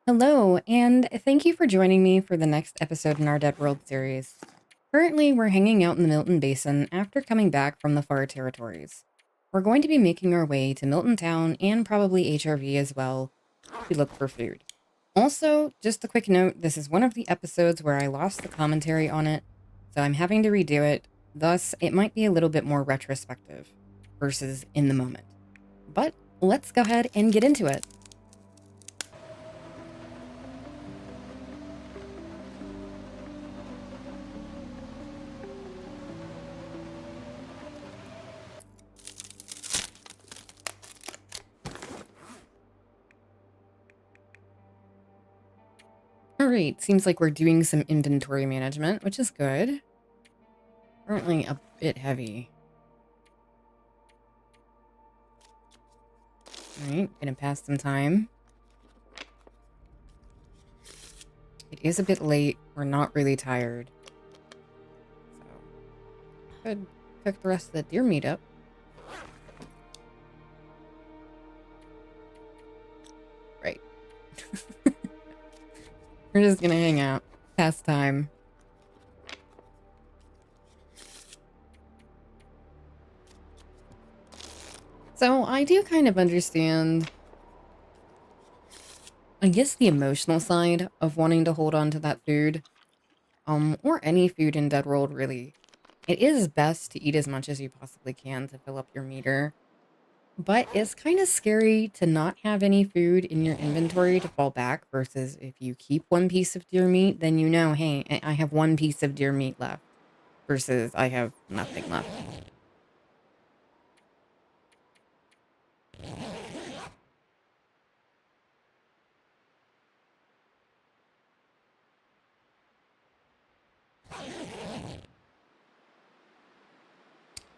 Hello, and thank you for joining me for the next episode in our Deadworld series. Currently, we're hanging out in the Milton Basin after coming back from the far territories. We're going to be making our way to Milton Town and probably HRV as well to look for food. Also, just a quick note, this is one of the episodes where I lost the commentary on it, so I'm having to redo it, thus it might be a little bit more retrospective versus in the moment. But let's go ahead and get into it. Alright, seems like we're doing some inventory management, which is good. Currently a bit heavy. Alright, gonna pass some time. It is a bit late. We're not really tired. So, could cook the rest of the deer meat up. Right. We're just gonna hang out. Pass time. So, I do kind of understand, I guess, the emotional side of wanting to hold on to that food. Or any food in Deadworld, really. It is best to eat as much as you possibly can to fill up your meter. But it's kind of scary to not have any food in your inventory to fall back versus if you keep one piece of deer meat, then you know, hey, I have one piece of deer meat left versus I have nothing left.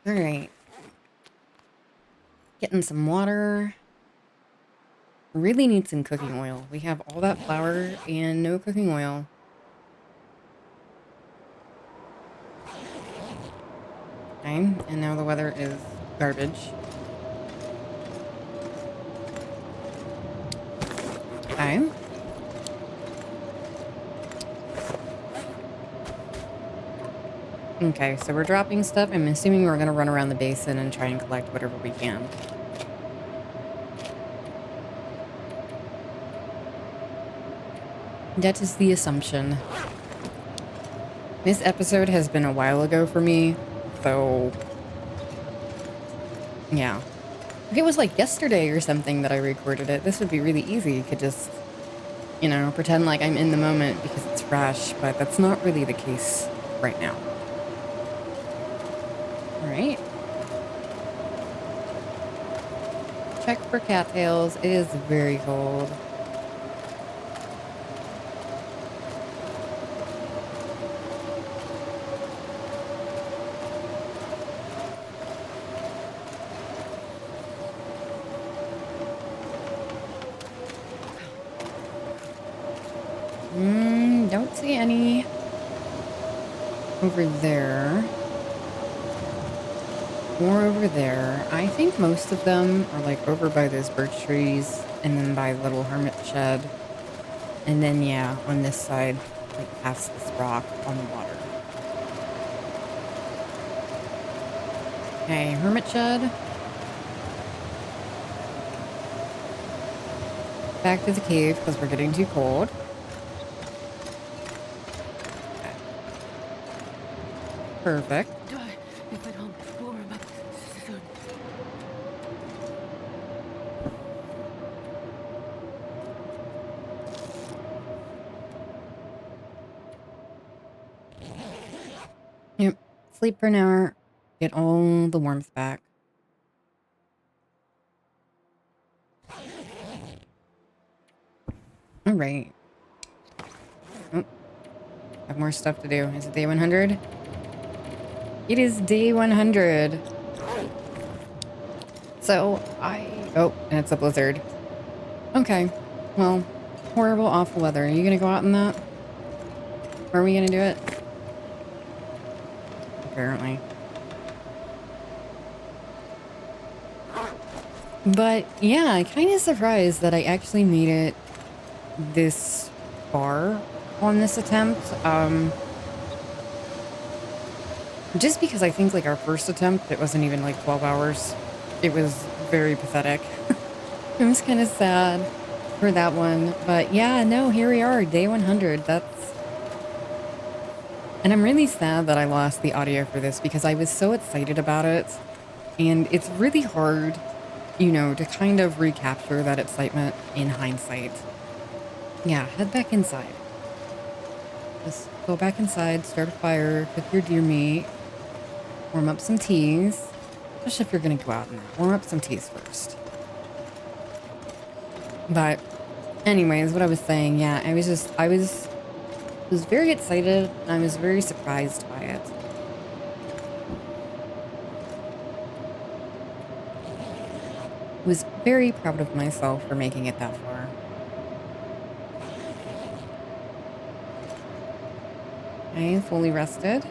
All right. Getting some water. Really need some cooking oil. We have all that flour and no cooking oil. Okay, and now the weather is garbage. Okay. Okay, so we're dropping stuff. I'm assuming we're going to run around the basin and try and collect whatever we can. That is the assumption. This episode has been a while ago for me, so yeah. If it was like yesterday or something that I recorded it, this would be really easy. You could just, pretend like I'm in the moment because it's fresh, but that's not really the case right now. All right. Check for cattails. It is very cold. Don't see any over there. Or over there. I think most of them are like over by those birch trees and then by the little hermit shed. And then, yeah, on this side, like past this rock on the water. Okay, hermit shed. Back to the cave because we're getting too cold. Okay. Perfect. Yep. Sleep for an hour. Get all the warmth back. All right. Oh, have more stuff to do. Is it day 100? It is day 100. So oh, and it's a blizzard. Okay. Well, horrible, awful weather. Are you gonna go out in that? Or are we gonna do it? Apparently. But yeah, kind of surprised that I actually made it this far on this attempt. Just because I think like our first attempt, it wasn't even like 12 hours. It was very pathetic. It was kind of sad for that one. But yeah, no, here we are, day 100. And I'm really sad that I lost the audio for this because I was so excited about it. And it's really hard, to kind of recapture that excitement in hindsight. Yeah, head back inside. Just go back inside, start a fire, cook your deer meat, warm up some teas. Especially if you're going to go out and warm up some teas first. But anyways, what I was saying, yeah, I was very excited and I was very surprised by it. I was very proud of myself for making it that far. I am fully rested.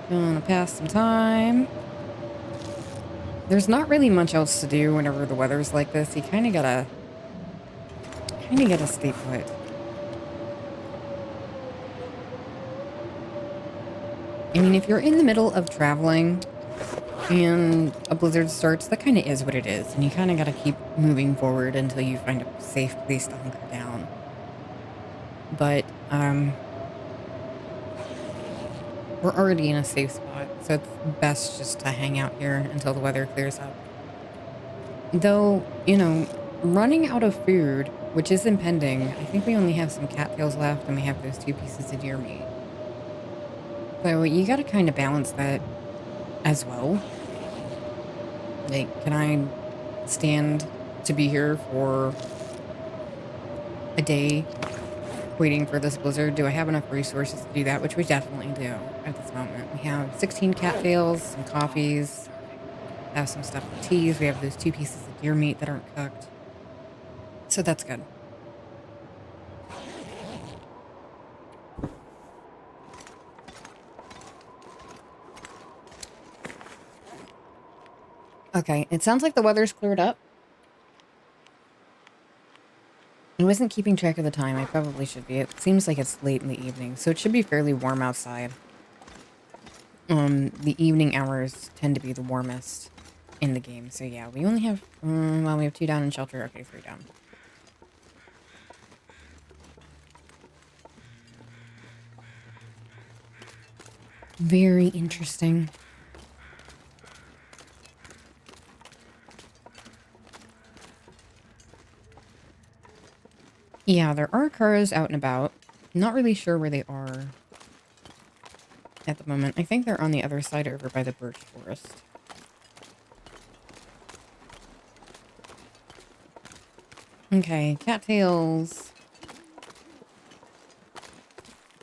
Gonna pass some time. There's not really much else to do whenever the weather's like this. You kind of gotta stay put. I mean, if you're in the middle of traveling and a blizzard starts, that kind of is what it is. And you kind of got to keep moving forward until you find a safe place to hunker down. But, we're already in a safe spot, so it's best just to hang out here until the weather clears up. Though, running out of food, which is impending, I think we only have some cattails left and we have those 2 pieces of deer meat. So you got to kind of balance that as well. Like, can I stand to be here for a day waiting for this blizzard? Do I have enough resources to do that? Which we definitely do at this moment. We have 16 cattails, some coffees, have some stuff for teas. We have those 2 pieces of deer meat that aren't cooked. So that's good. Okay, it sounds like the weather's cleared up. I wasn't keeping track of the time. I probably should be. It seems like it's late in the evening, so it should be fairly warm outside. The evening hours tend to be the warmest in the game. So yeah, we only have, we have 2 down in shelter. Okay, 3 down. Very interesting. Yeah, there are cars out and about. Not really sure where they are at the moment. I think they're on the other side over by the birch forest. Okay, cattails.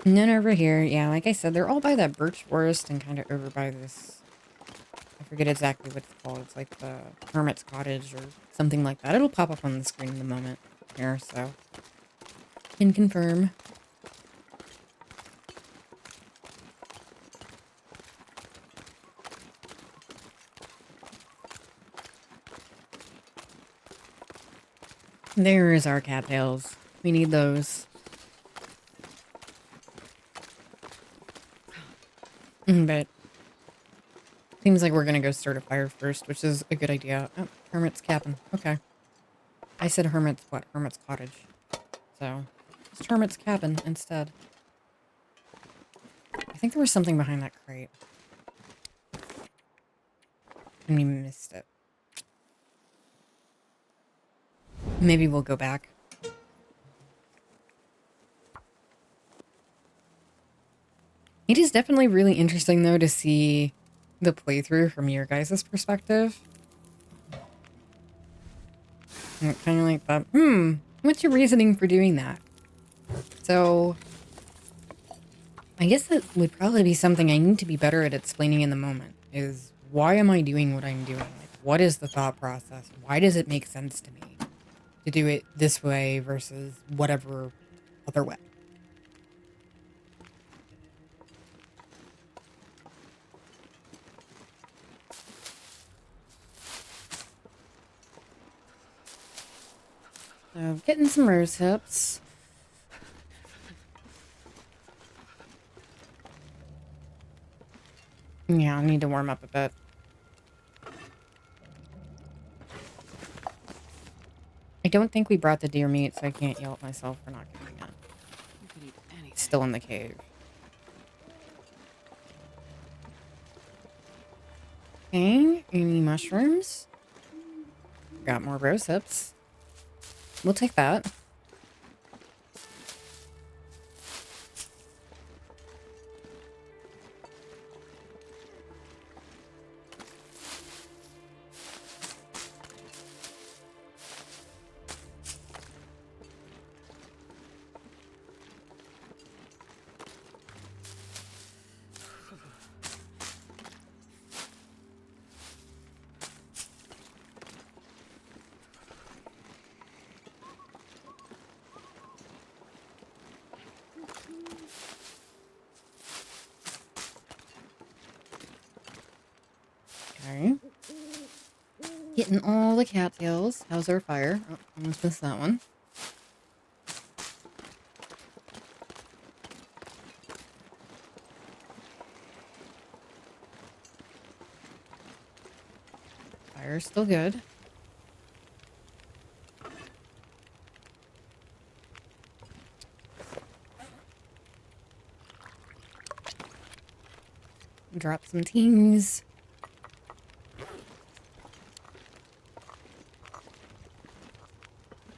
None over here. Yeah, like I said, they're all by that birch forest and kind of over by this. I forget exactly what it's called. It's like the Hermit's Cottage or something like that. It'll pop up on the screen in a moment here, so can confirm. There is our cattails. We need those. But seems like we're gonna go start a fire first, which is a good idea. Oh, Hermit's cabin. Okay. I said Hermit's what? Hermit's cottage. So, it's Hermit's cabin instead. I think there was something behind that crate. And we missed it. Maybe we'll go back. It is definitely really interesting, though, to see the playthrough from your guys' perspective. Kind of like that. What's your reasoning for doing that? So, I guess that would probably be something I need to be better at explaining in the moment, is why am I doing what I'm doing? Like, what is the thought process? Why does it make sense to me to do it this way versus whatever other way? So, getting some rose hips. Yeah, I need to warm up a bit. I don't think we brought the deer meat, so I can't yell at myself for not getting it. You could eat anything. It's still in the cave. Okay, any mushrooms? Got more rose hips. We'll take that. Okay. Getting all the cattails. How's our fire? Oh, almost missed that one. Fire's still good. Drop some teams.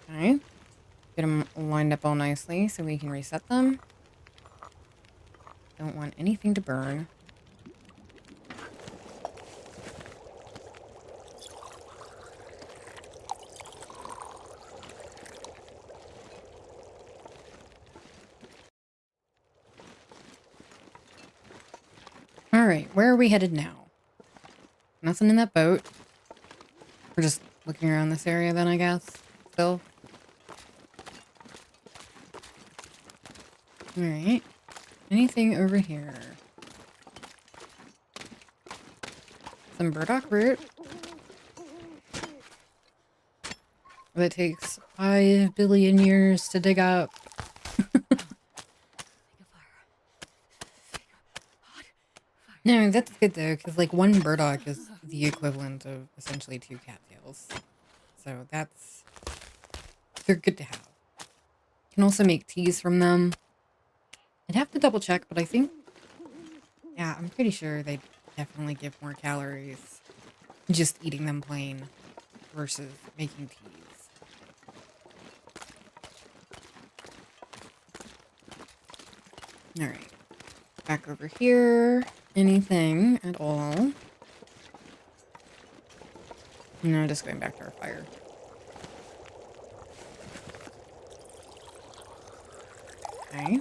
Okay. Get them lined up all nicely so we can reset them. Don't want anything to burn. Alright, where are we headed now? Nothing in that boat. We're just looking around this area then, I guess. Still. Alright. Anything over here? Some burdock root. That takes 5 billion years to dig up. No, that's good though, because like one burdock is the equivalent of essentially 2 cattails. So they're good to have. You can also make teas from them. I'd have to double check, but I think, yeah, I'm pretty sure they definitely give more calories just eating them plain versus making teas. All right, back over here. Anything at all? No, just going back to our fire. Okay.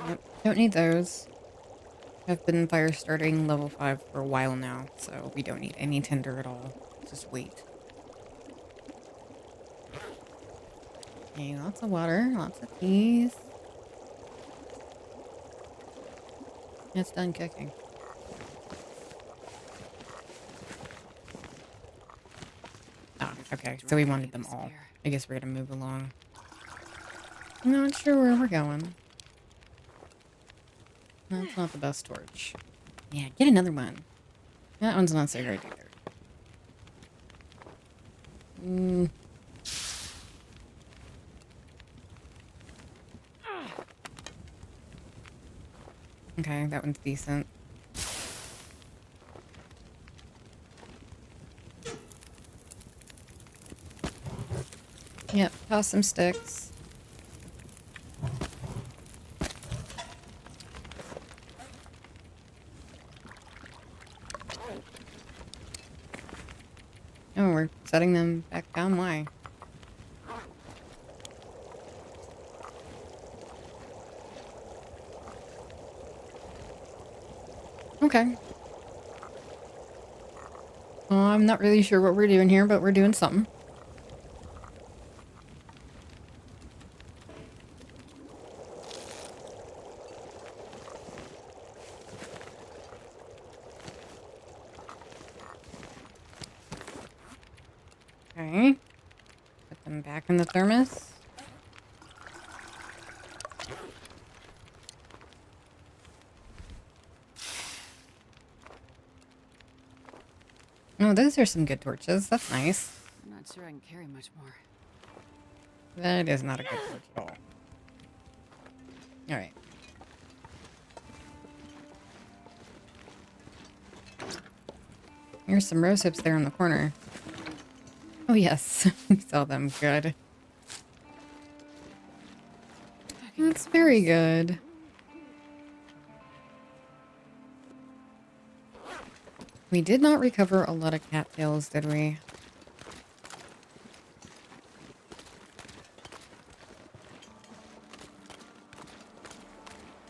Yep, don't need those. I've been fire starting level 5 for a while now, so we don't need any tinder at all. Just wait. Okay, lots of water, lots of teas. It's done cooking. Ah, okay, so we wanted them all. I guess we're gonna move along. I'm not sure where we're going. That's not the best torch. Yeah, get another one. That one's not so great either. Okay, that one's decent. Yep, toss some sticks. Oh, we're setting them back down. Why? Okay. I'm not really sure what we're doing here, but we're doing something. Okay. Put them back in the thermos. Oh, those are some good torches. That's nice. I'm not sure I can carry much more. That is not a good torch at all. Alright. Here's some rose hips there in the corner. Oh, yes. We saw them. Good. That's very good. We did not recover a lot of cattails, did we?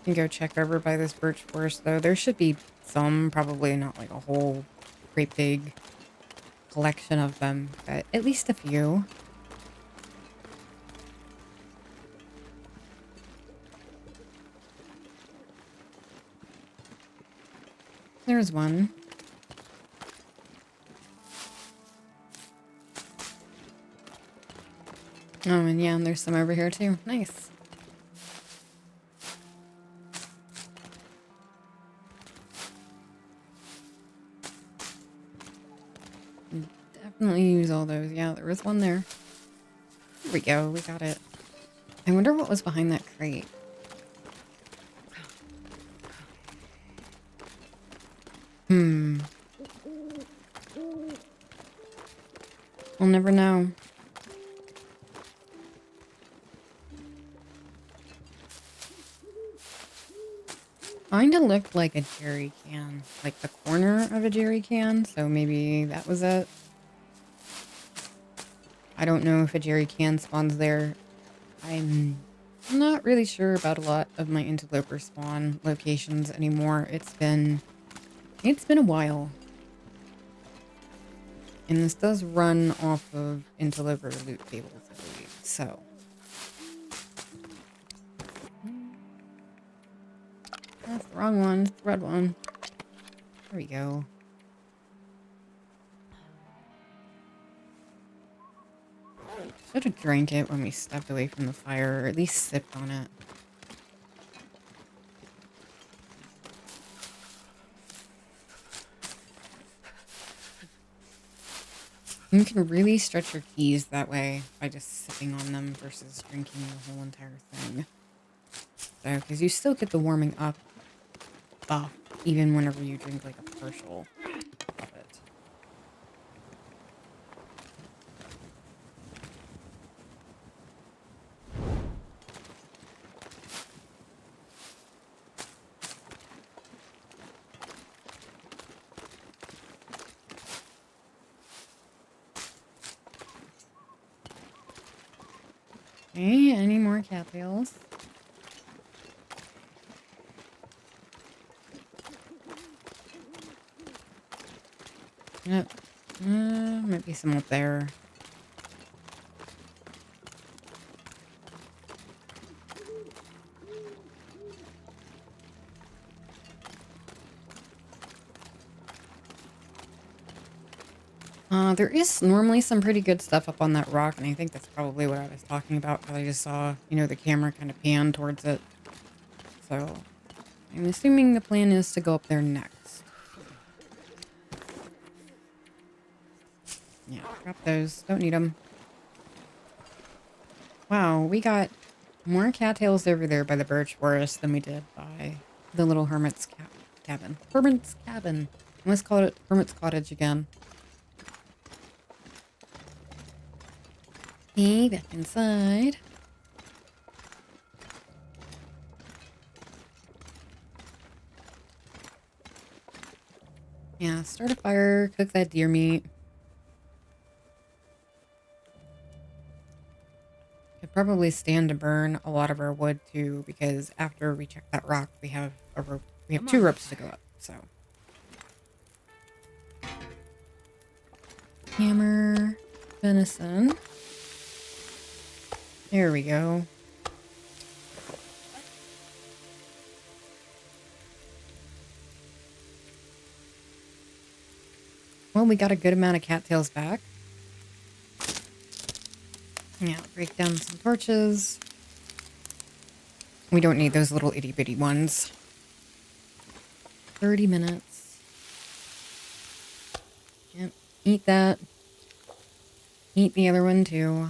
Can go check over by this birch forest, though. There should be some, probably not like a whole great big collection of them, but at least a few. There's one. Oh, and yeah, and there's some over here too. Nice. Definitely use all those. Yeah, there was one there. There we go. We got it. I wonder what was behind that crate. We'll never know. Kinda looked like a jerry can. Like the corner of a jerry can, so maybe that was it. I don't know if a jerry can spawns there. I'm not really sure about a lot of my interloper spawn locations anymore. It's been a while. And this does run off of interloper loot tables, I believe. So that's the wrong one. It's the red one. There we go. Should have drank it when we stepped away from the fire, or at least sipped on it. You can really stretch your keys that way by just sipping on them versus drinking the whole entire thing. So, because you still get the warming up buff, even whenever you drink like a partial of it. Okay, any more cattails? Yep. Might be some up there. There is normally some pretty good stuff up on that rock, and I think that's probably what I was talking about, because I just saw, you know, the camera kind of pan towards it. So, I'm assuming the plan is to go up there next. Yeah, drop those. Don't need them. Wow, we got more cattails over there by the birch forest than we did by the little hermit's cabin. Hermit's cabin. I must call it hermit's cottage again. Okay, back inside. Yeah, start a fire, cook that deer meat. Could probably stand to burn a lot of our wood too, because after we check that rock, we have a rope. We have two ropes to go up, so. Hammer, venison. There we go. Well, we got a good amount of cattails back. Yeah, break down some torches. We don't need those little itty bitty ones. 30 minutes. Yep, eat that. Eat the other one too.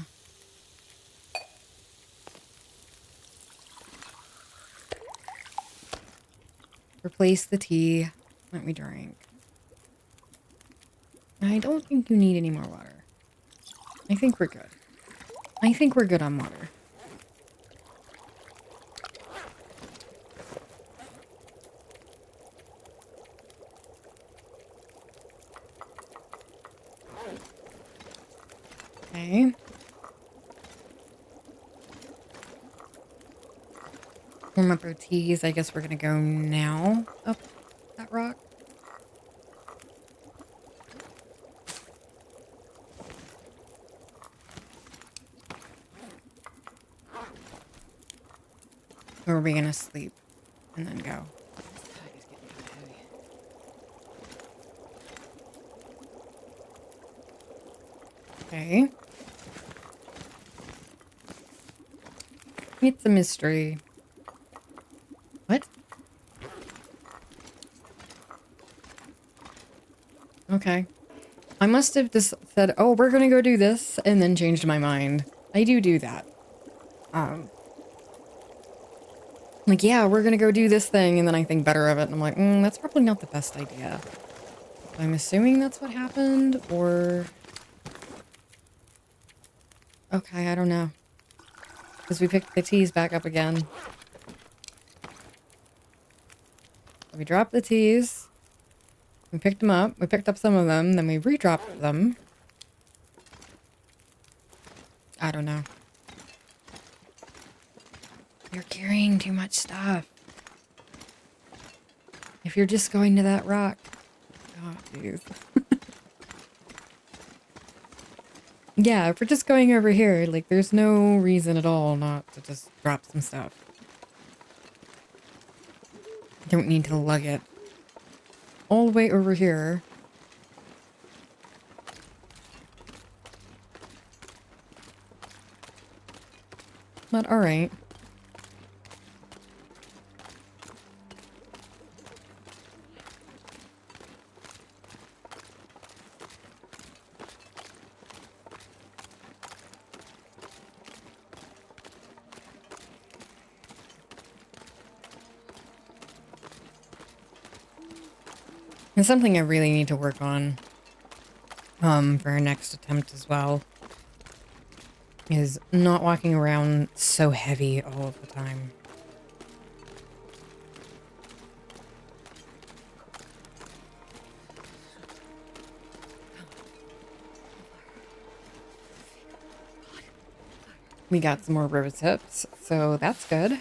Replace the tea that we drank. I don't think you need any more water. I think we're good. I think we're good on water. Okay. Warm up our teas. I guess we're gonna go now up that rock. Or are we gonna sleep and then go? This pack is getting kind of heavy. Okay. It's a mystery. What? Okay. I must have just said, oh, we're gonna go do this, and then changed my mind. I do that. Like, yeah, we're gonna go do this thing, and then I think better of it, and I'm like, that's probably not the best idea. I'm assuming that's what happened, or... Okay, I don't know. Because we picked the teas back up again. We dropped the teas. We picked them up. We picked up some of them, then we re-dropped them. I don't know. You're carrying too much stuff. If you're just going to that rock. Oh, jeez. Yeah, if we're just going over here, like, there's no reason at all not to just drop some stuff. Don't need to lug it all the way over here. But alright. It's something I really need to work on for our next attempt as well. Is not walking around so heavy all of the time. We got some more rose hips, so that's good.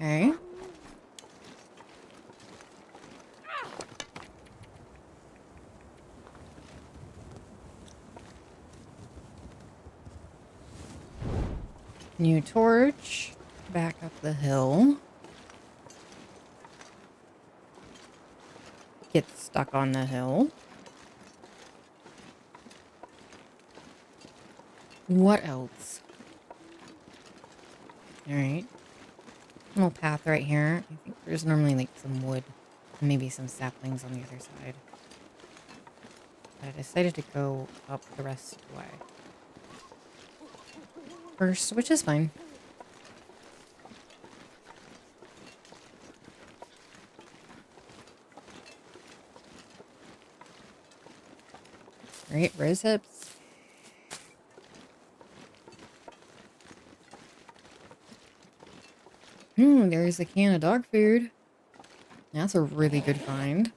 Okay. New torch. Back up the hill. Get stuck on the hill. What else? Alright. Little path right here. I think there's normally like some wood. And maybe some saplings on the other side. But I decided to go up the rest of the way first, which is fine. Alright, rose hips. There's a can of dog food. That's a really good find.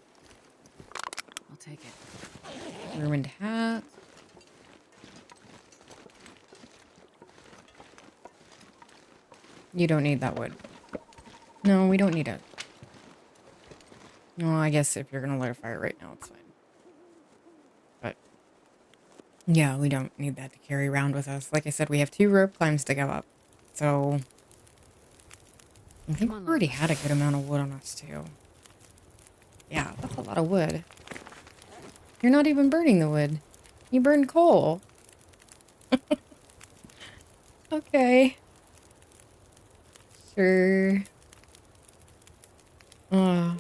I'll take it. Ruined hat. You don't need that wood. No, we don't need it. Well, I guess if you're gonna light a fire right now, it's fine. But yeah, we don't need that to carry around with us. Like I said, we have 2 rope climbs to go up. So I think Come on, we already Lola. had a good amount of wood on us too. Yeah, that's a lot of wood. You're not even burning the wood. You burn coal. Okay. Sure. Uh,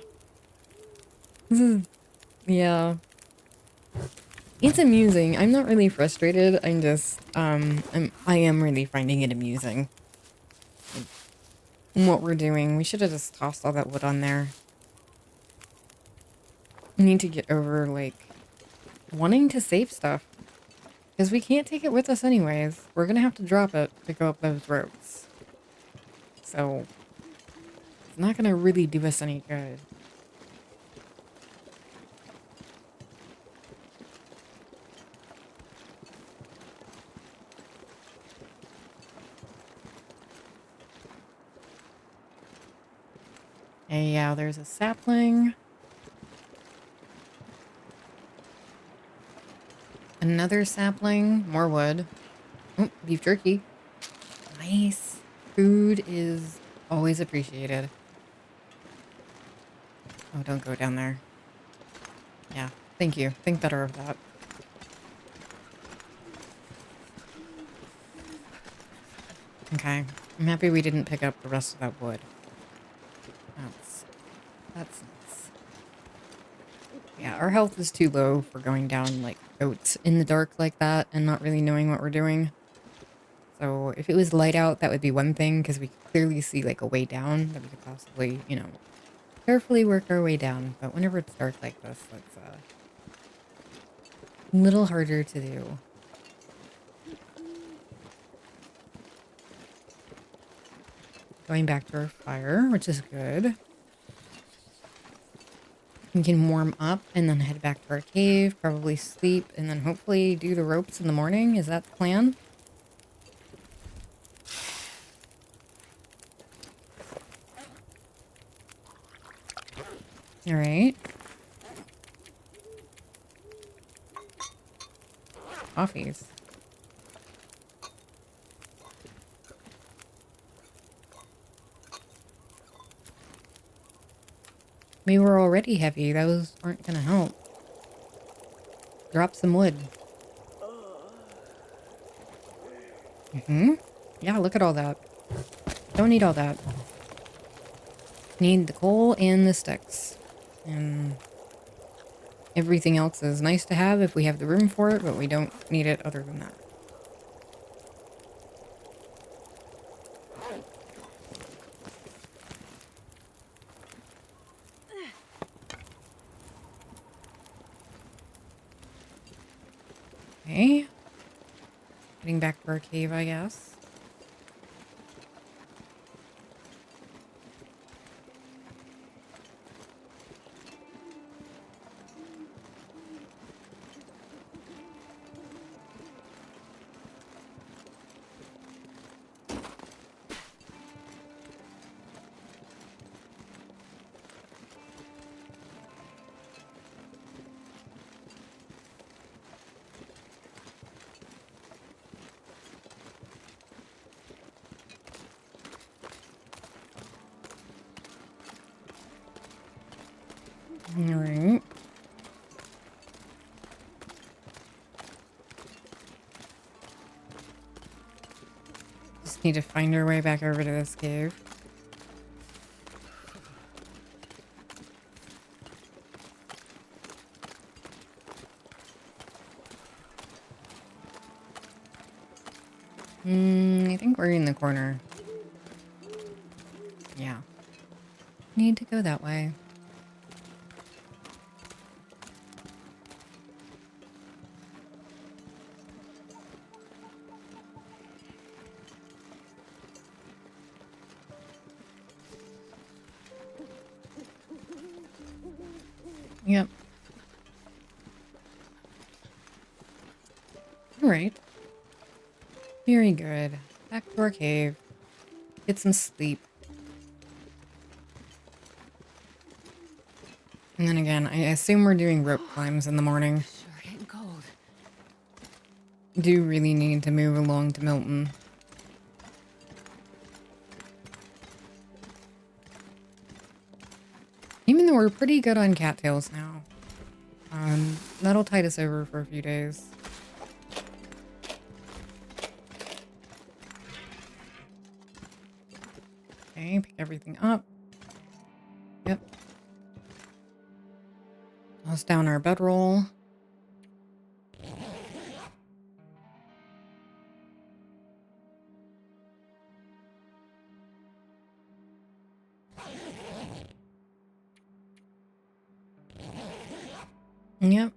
this is, yeah. It's amusing. I'm not really frustrated. I'm just, I am really finding it amusing. What we're doing. We should have just tossed all that wood on there. We need to get over, like, wanting to save stuff. Because we can't take it with us anyways. We're gonna have to drop it to go up those ropes. So, it's not gonna really do us any good. Hey, yeah, there's a sapling. Another sapling. More wood. Oh, beef jerky. Nice. Food is always appreciated. Oh, don't go down there. Yeah, thank you. Think better of that. Okay. I'm happy we didn't pick up the rest of that wood. That's nice. Yeah, our health is too low for going down like goats in the dark like that and not really knowing what we're doing. So if it was light out, that would be one thing because we could clearly see like a way down that we could possibly, carefully work our way down. But whenever it's dark like this, that's a little harder to do. Going back to our fire, which is good. We can warm up and then head back to our cave, probably sleep, and then hopefully do the ropes in the morning. Is that the plan? All right. Coffees. We were already heavy. Those aren't going to help. Drop some wood. Yeah, look at all that. Don't need all that. Need the coal and the sticks. And everything else is nice to have if we have the room for it, but we don't need it other than that. Okay. Getting back to our cave, I guess. All right. Just need to find our way back over to this cave. I think we're in the corner. Yeah. Need to go that way. Yep. All right. Very good. Back to our cave. Get some sleep. And then again, I assume we're doing rope climbs in the morning. Sure getting cold. Do really need to move along to Milton. Even though we're pretty good on cattails now. That'll tide us over for a few days. Okay, pick everything up. Yep. Toss down our bedroll. Yep.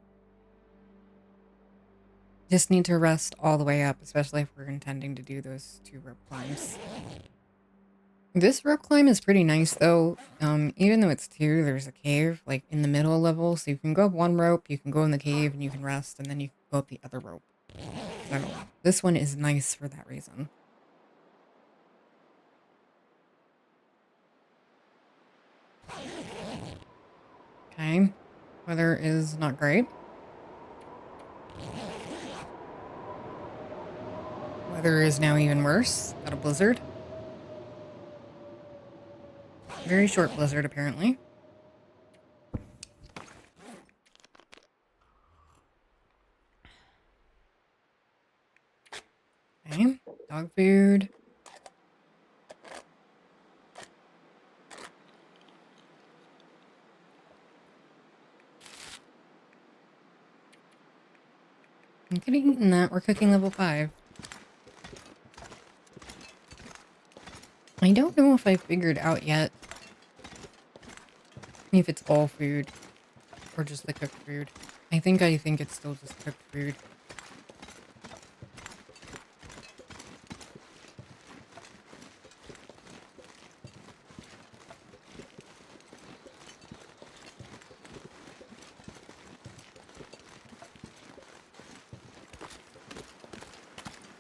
Just need to rest all the way up, especially if we're intending to do those 2 rope climbs. This rope climb is pretty nice though. Even though it's 2, there's a cave like in the middle level, so you can go up 1 rope, you can go in the cave and you can rest, and then you can go up the other rope. So this one is nice for that reason. Okay. Weather is not great. Weather is now even worse. Got a blizzard. Very short blizzard, apparently. Okay. Dog food. I could have eaten that. We're cooking level 5. I don't know if I figured out yet if it's all food or just the cooked food. I think it's still just cooked food.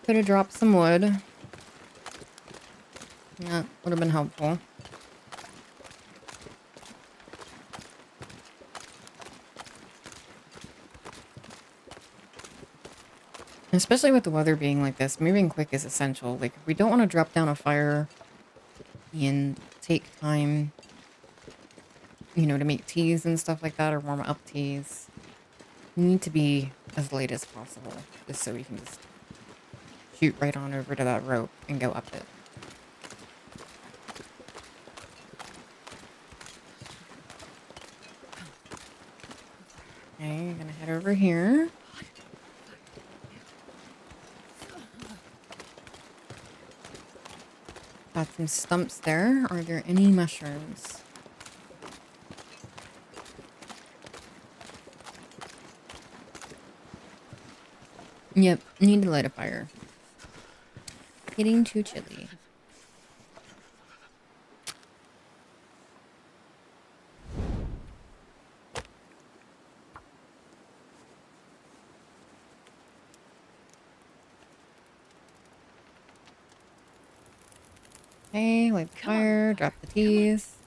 Could have dropped some wood. That would have been helpful. Especially with the weather being like this, moving quick is essential. Like, if we don't want to drop down a fire and take time, you know, to make teas and stuff like that, or warm up teas, we need to be as late as possible, just so we can just shoot right on over to that rope and go up it. Okay, gonna head over here. Got some stumps there. Are there any mushrooms? Yep, need to light a fire. Getting too chilly. Okay, light the fire, drop the teas.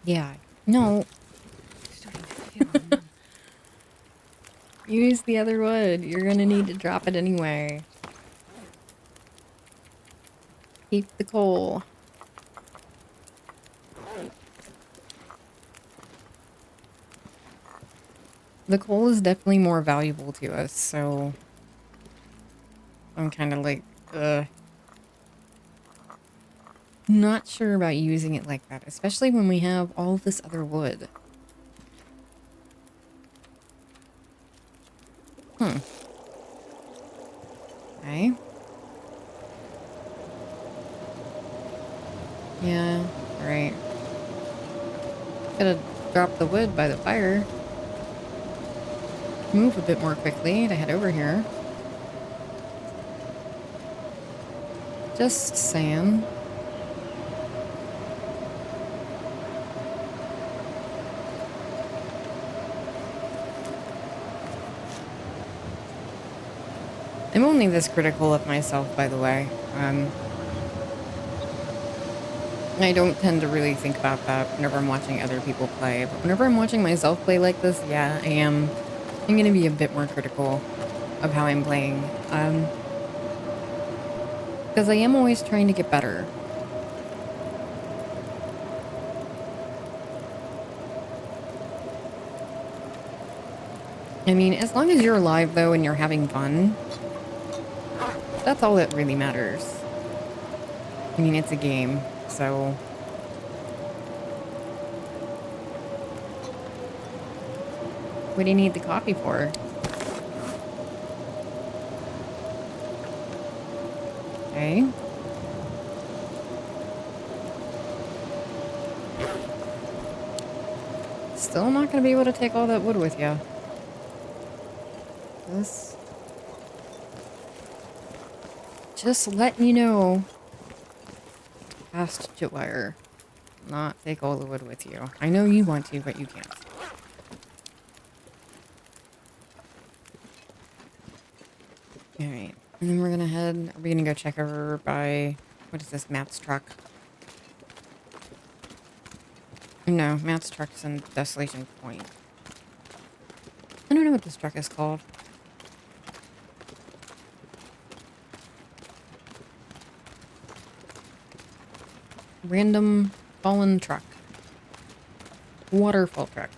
Yeah, no. Starting to feel numb. Use the other wood. You're gonna need to drop it anyway. Keep the coal. The coal is definitely more valuable to us, so I'm kind of like, not sure about using it like that, especially when we have all this other wood. Okay. Yeah, right. Could have dropped the wood by the fire. Move a bit more quickly to head over here. Just saying. only this critical of myself, by the way. I don't tend to really think about that whenever I'm watching other people play, but whenever I'm watching myself play like this, yeah, I'm gonna be a bit more critical of how I'm playing. Because I am always trying to get better. I mean, as long as you're alive, though, and you're having fun, that's all that really matters. I mean, it's a game, so... What do you need the coffee for? Okay. Still not gonna be able to take all that wood with you. Just letting you know. Fast wire. Not take all the wood with you. I know you want to, but you can't. Alright. And then we're gonna head... Are we gonna go check over by... What is this? Matt's truck? No, Matt's truck's in Desolation Point. I don't know what this truck is called. Random fallen truck. Waterfall truck.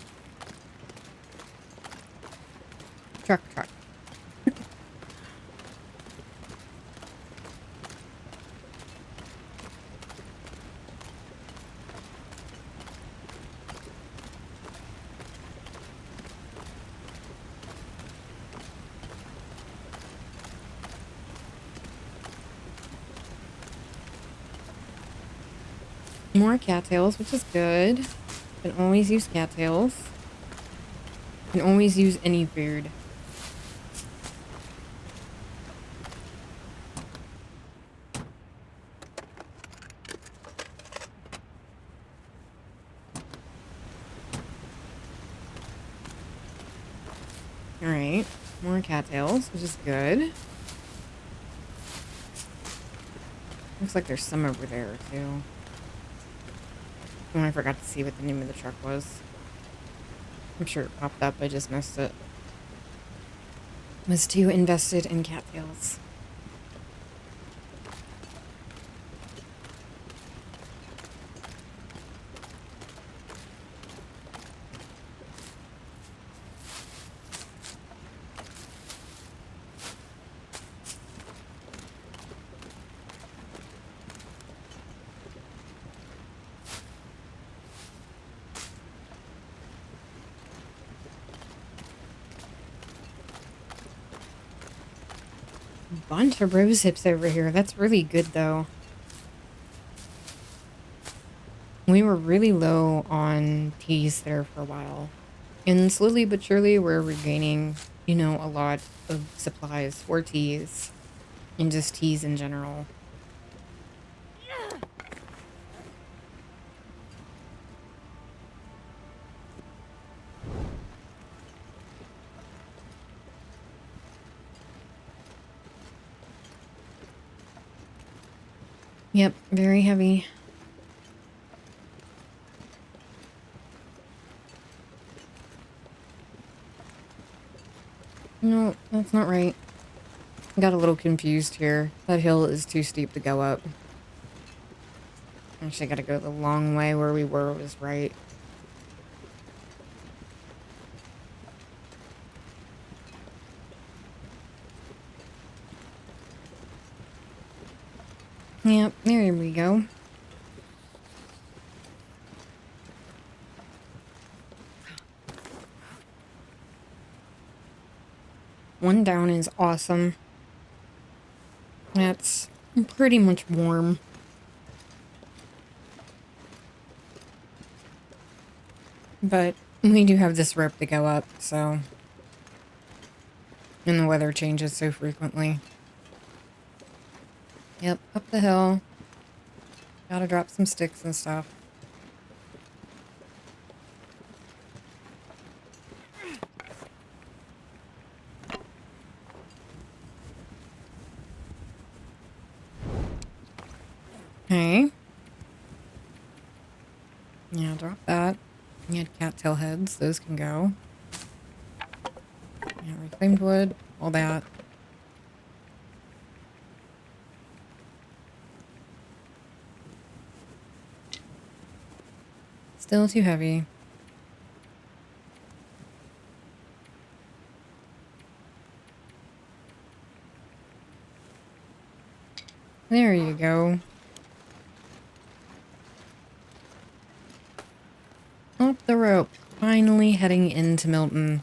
Truck. More cattails, which is good. Can always use cattails. Can always use any food. Alright. More cattails, which is good. Looks like there's some over there, too. Oh, I forgot to see what the name of the truck was. I'm sure it popped up, I just missed it. Was too invested in cattails. Bunch of rose hips over here. That's really good, though. We were really low on teas there for a while. And slowly but surely, we're regaining, you know, a lot of supplies for teas. And just teas in general. Yep, very heavy. No, that's not right. I got a little confused here. That hill is too steep to go up. Actually, I gotta go the long way. Where we were was right. Yep, there we go. One down is awesome. That's pretty much warm. But we do have this rope to go up, so... And the weather changes so frequently. Yep, up the hill. Gotta drop some sticks and stuff. Okay. Yeah, drop that. You had cattail heads. Those can go. Yeah, reclaimed wood. All that. Still too heavy. There you go. Up the rope. Finally heading into Milton.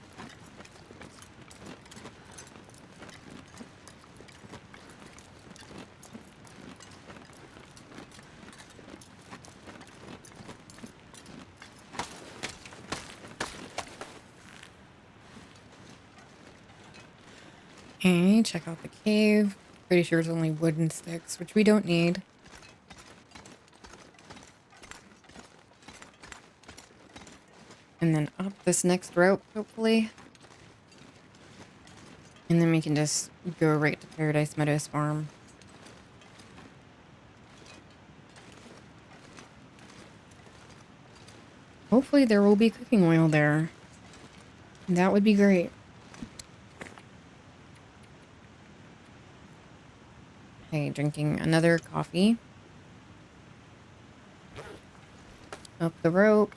Okay, check out the cave. Pretty sure it's only wooden sticks, which we don't need. And then up this next rope, hopefully. And then we can just go right to Paradise Meadows Farm. Hopefully there will be cooking oil there. That would be great. Okay, drinking another coffee. Up the rope.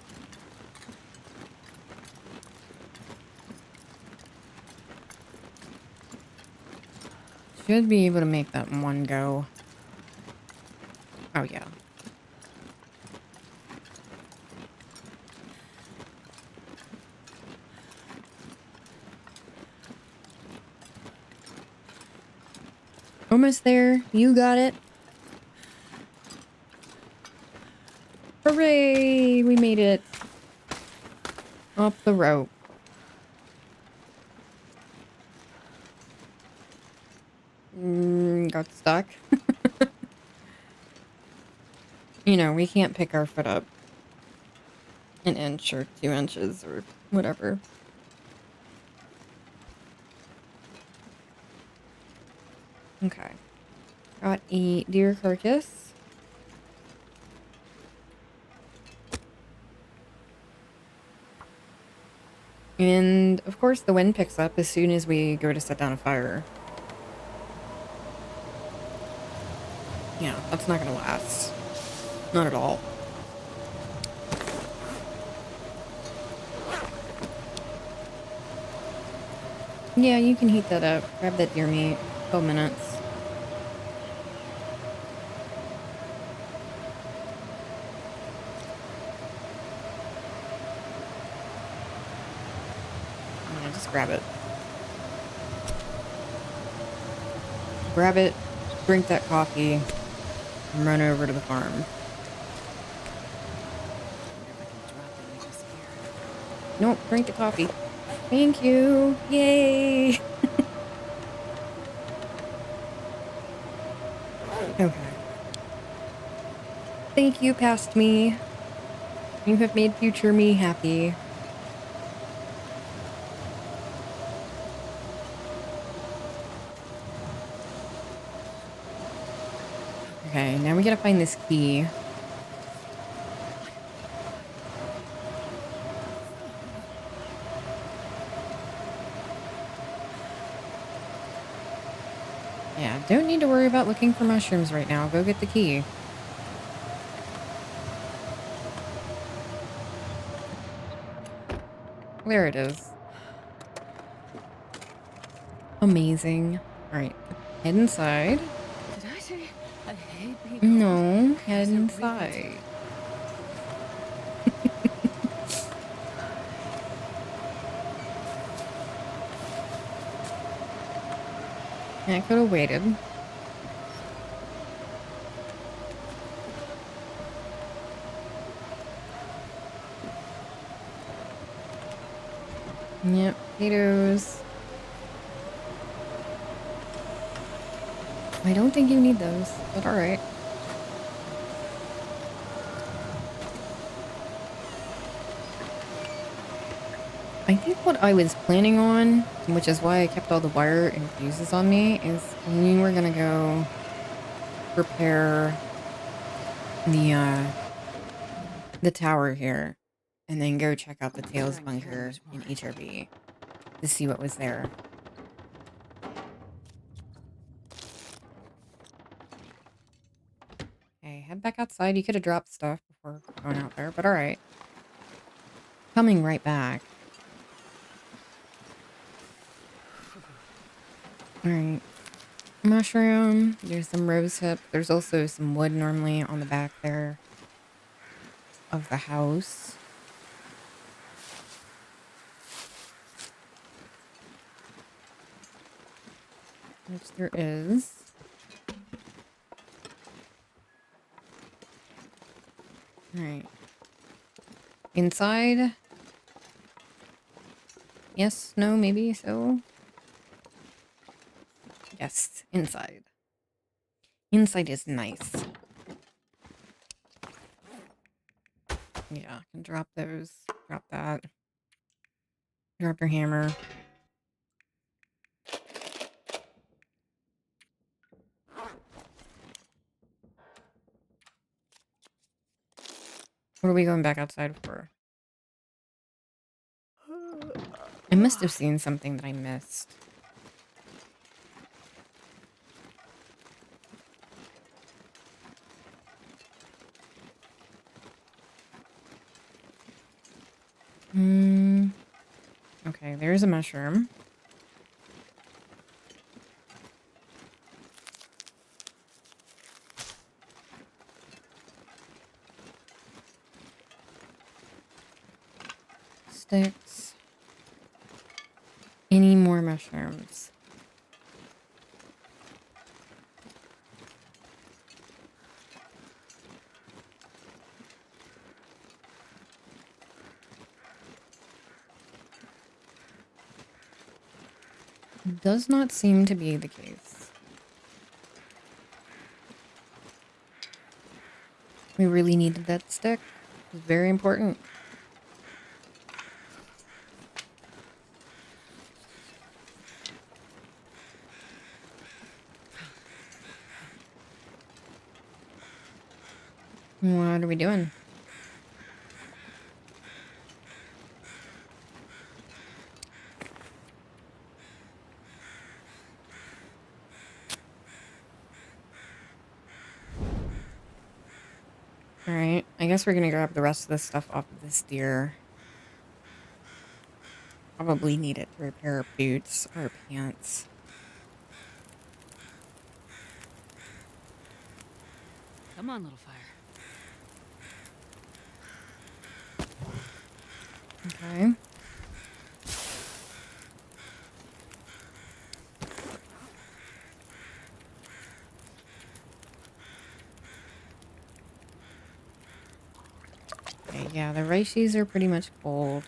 Should be able to make that in one go. Oh, yeah. Almost there. You got it. Hooray! We made it. Up the rope. Got stuck. You know, we can't pick our foot up an inch or 2 inches or whatever. Okay. Got a deer carcass. And, of course, the wind picks up as soon as we go to set down a fire. Yeah, that's not gonna last. Not at all. Yeah, you can heat that up. Grab that deer meat. 12 minutes. Yeah, just grab it. Grab it, drink that coffee, and run over to the farm. Wonder if I can drop it and just here. Nope, drink the coffee. Thank you. Yay. Okay. Thank you, past me. You have made future me happy. Okay, now we gotta find this key. Yeah, don't need to worry about looking for mushrooms right now. Go get the key. There it is. Amazing. Alright, head inside. Did I say I hate being No, head Is it really inside. Yeah, I could have waited. Yep, potatoes. I don't think you need those, but alright. I think what I was planning on, which is why I kept all the wire and fuses on me, is we were gonna go prepare the tower here, and then go check out the Tails Can't carry bunker much in more. HRB to see what was there. Okay, head back outside. You could have dropped stuff before going out there, but all right. Coming right back. All right. Mushroom. There's some rose hip. There's also some wood normally on the back there of the house. Which there is. All right. Inside. Yes, no, maybe so. Yes, inside. Inside is nice. Yeah, I can drop those. Drop that. Drop your hammer. What are we going back outside for? I must have seen something that I missed. Okay, there's a mushroom. Sticks. Any more mushrooms? Does not seem to be the case. We really needed that stick. It's very important. What are we doing? Alright, I guess we're gonna grab the rest of this stuff off of this deer. Probably need it to repair our boots or pants. Come on, little fire. Okay. Okay, yeah, the rices are pretty much cold.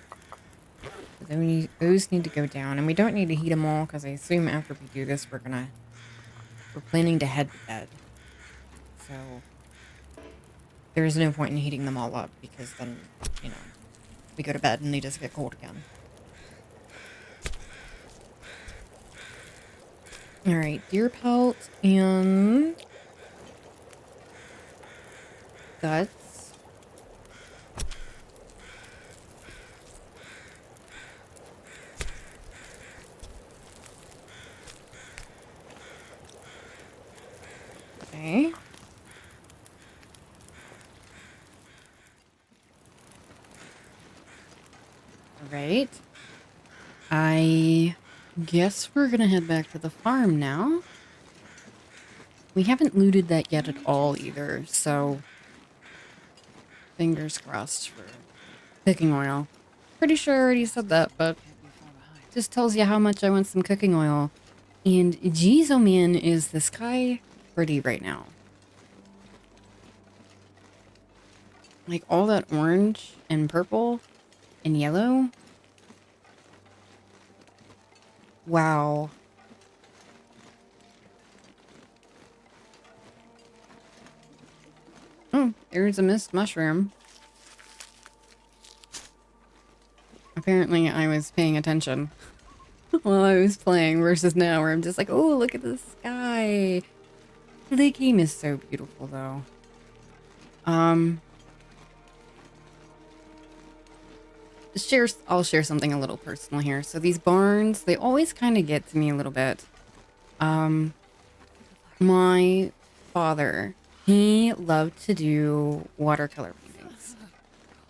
Those need to go down, and we don't need to heat them all because I assume after we do this, we're planning to head to bed. So there's no point in heating them all up because then, we go to bed and they just get cold again. All right, deer pelt and guts. Okay. All right. I guess we're gonna head back to the farm now. We haven't looted that yet at all either, so fingers crossed for cooking oil. Pretty sure I already said that, but Can't be far behind. just tells you how much I want some cooking oil. And geez, oh man, is the sky pretty right now. Like all that orange and purple and yellow. Wow. Oh, there's a missed mushroom. Apparently I was paying attention while I was playing versus now where I'm just like, oh, look at the sky. The game is so beautiful though. Um, I'll share something a little personal here. So these barns, they always kind of get to me a little bit. Um, my father, he loved to do watercolor paintings.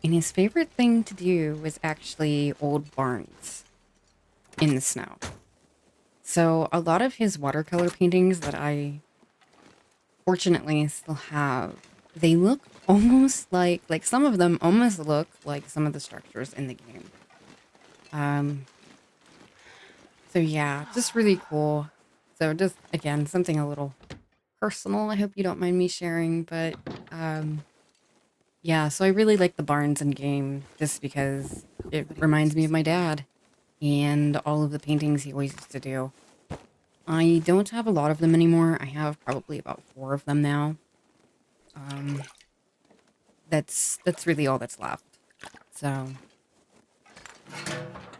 And his favorite thing to do was actually old barns in the snow. So a lot of his watercolor paintings that I fortunately still have, they look almost like some of them almost look like some of the structures in the game. Um, so yeah, just really cool. So just again, something a little personal. I hope you don't mind me sharing, but yeah, so I really like the barns in game just because it reminds me of my dad and all of the paintings he always used to do. I don't have a lot of them anymore. I have probably about 4 of them now. Um, that's really all that's left. So,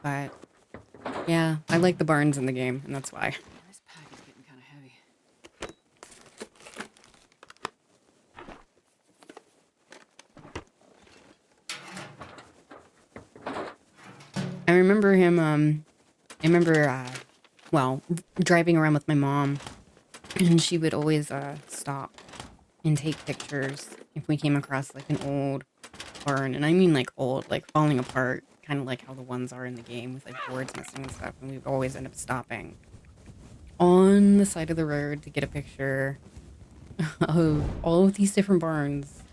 but yeah, I like the barns in the game, and that's why. This pack is getting kind of heavy. I remember him. I remember, well, driving around with my mom, and she would always stop and take pictures if we came across like an old barn, and I mean like old, like falling apart, kind of like how the ones are in the game with like boards missing and stuff. And we'd always end up stopping on the side of the road to get a picture of all of these different barns.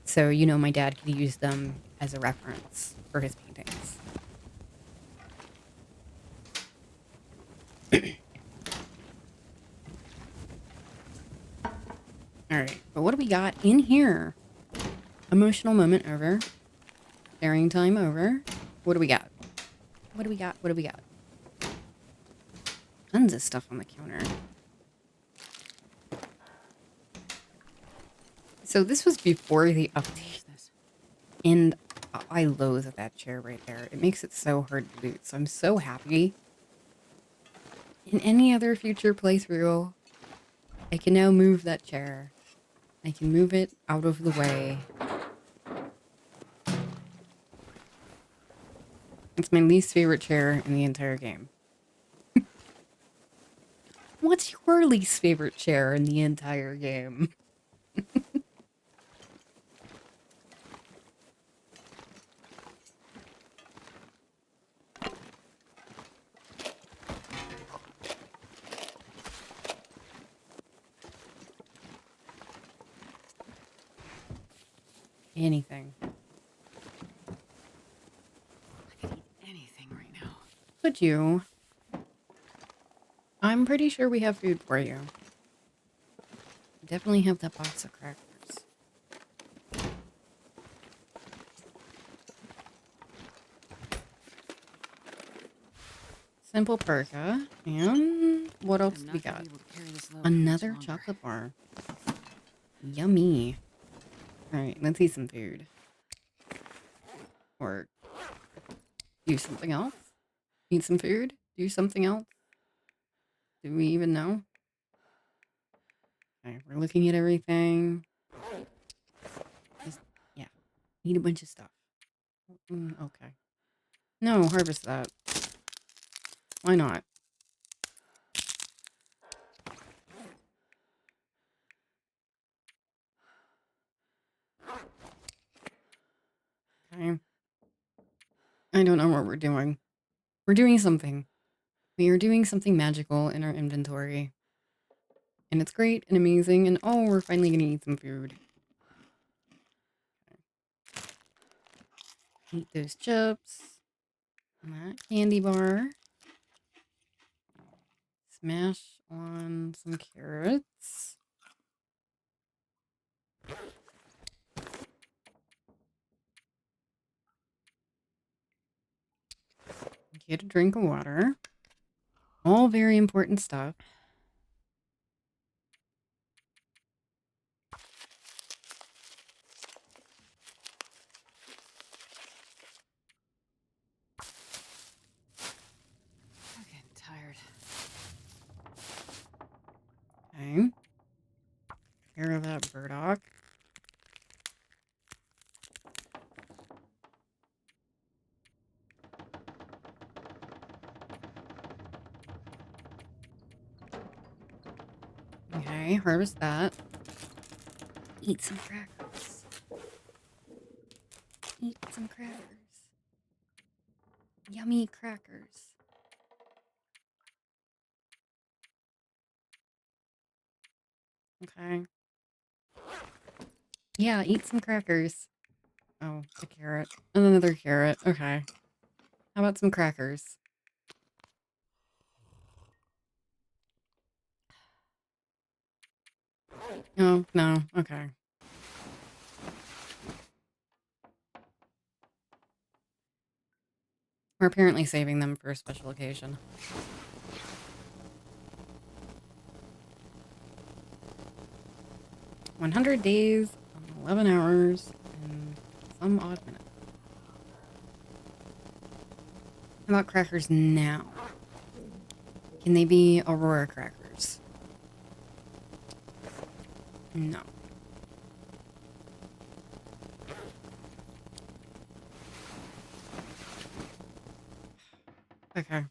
So, you know, my dad could use them as a reference for his paintings. All right, but what do we got in here? Emotional moment over. Sharing time over. What do we got? What do we got? What do we got? Tons of stuff on the counter. So this was before the update. And I loathe that chair right there. It makes it so hard to loot. So I'm so happy. In any other future playthrough, I can now move that chair. I can move it out of the way. It's my least favorite chair in the entire game. What's your least favorite chair in the entire game? Anything. I could eat anything right now. Could you? I'm pretty sure we have food for you. Definitely have that box of crackers. Simple parka. And what else I'm we not gonna got? be able to carry this load much Another longer. chocolate bar. Yummy. Alright, let's eat some food. Or do something else. Eat some food? Do something else? Do we even know? Okay, we're looking at everything. Just, yeah. Eat a bunch of stuff. Okay. No, harvest that. Why not? Okay. I don't know what we're doing. We're doing something. We are doing something magical in our inventory. And it's great and amazing. And oh, we're finally going to eat some food. Eat those chips. And that candy bar. Smash on some carrots. Get a drink of water. All very important stuff. I'm getting tired. Okay. Care of that burdock. harvest that. Eat some crackers. Eat some crackers. Yummy crackers. Okay. Yeah, eat some crackers. Oh, a carrot. And another carrot. Okay. How about some crackers? Oh, no. Okay. We're apparently saving them for a special occasion. 100 days, 11 hours, and some odd minutes. How about crackers now? Can they be Aurora crackers? No. Okay.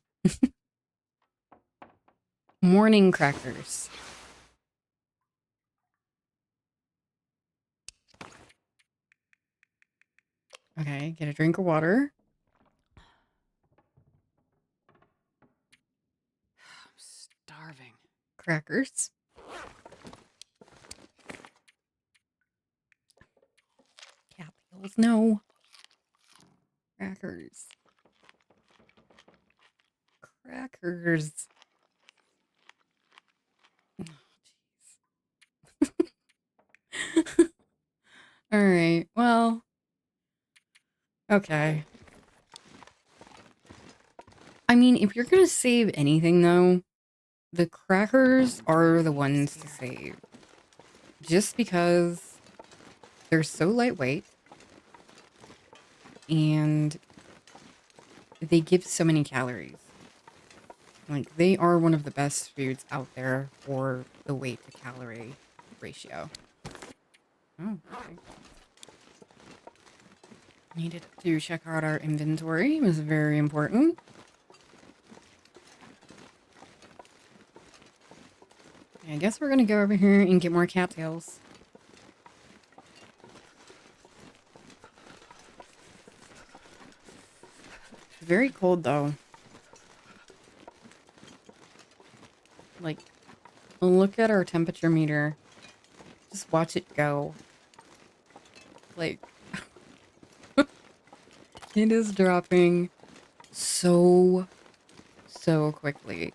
Morning crackers. Okay, get a drink of water. I'm starving. Crackers. Capsules. No. Crackers. Crackers. Oh, jeez. All right. Well, okay. I mean, if you're going to save anything, though, the crackers are the ones to save. Just because they're so lightweight and they give so many calories. Like, they are one of the best foods out there for the weight to calorie ratio. Oh, okay. Needed to check out our inventory. It was very important. I guess we're gonna go over here and get more cattails. Very cold though. Like, look at our temperature meter. Just watch it go. Like, it is dropping so quickly.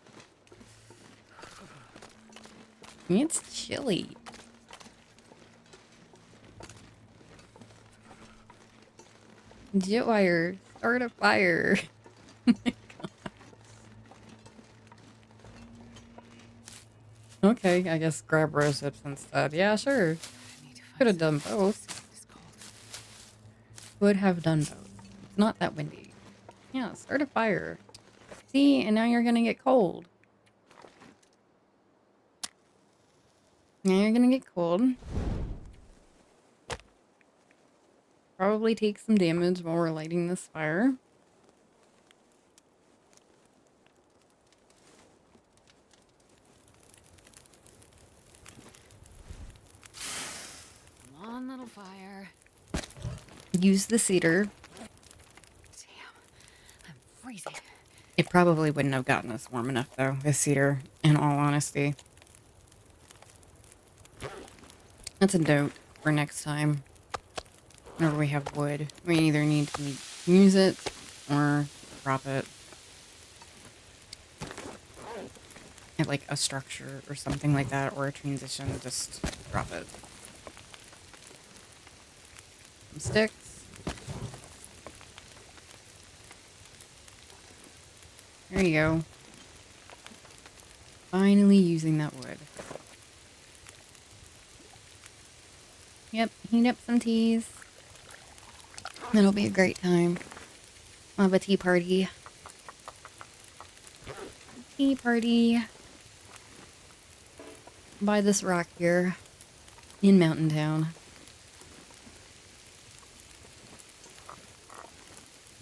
It's chilly. Jet wire, start a fire. Oh my God. Okay, I guess grab rose hips instead. Yeah, sure. Could have done both. Could have done both. It's not that windy. Yeah, start a fire. See, and now you're gonna get cold. Now you're gonna get cold. Probably take some damage while we're lighting this fire. Come on, little fire. Use the cedar. Damn, I'm freezing. It probably wouldn't have gotten us warm enough, though, the cedar, in all honesty. That's a note for next time. Whenever we have wood, we either need to use it or drop it at like a structure or something like that, or a transition, just drop it. Some sticks. There you go. Finally using that wood. Yep, heat up some teas. It'll be a great time. We'll have a tea party. Tea party. By this rock here in Mountain Town.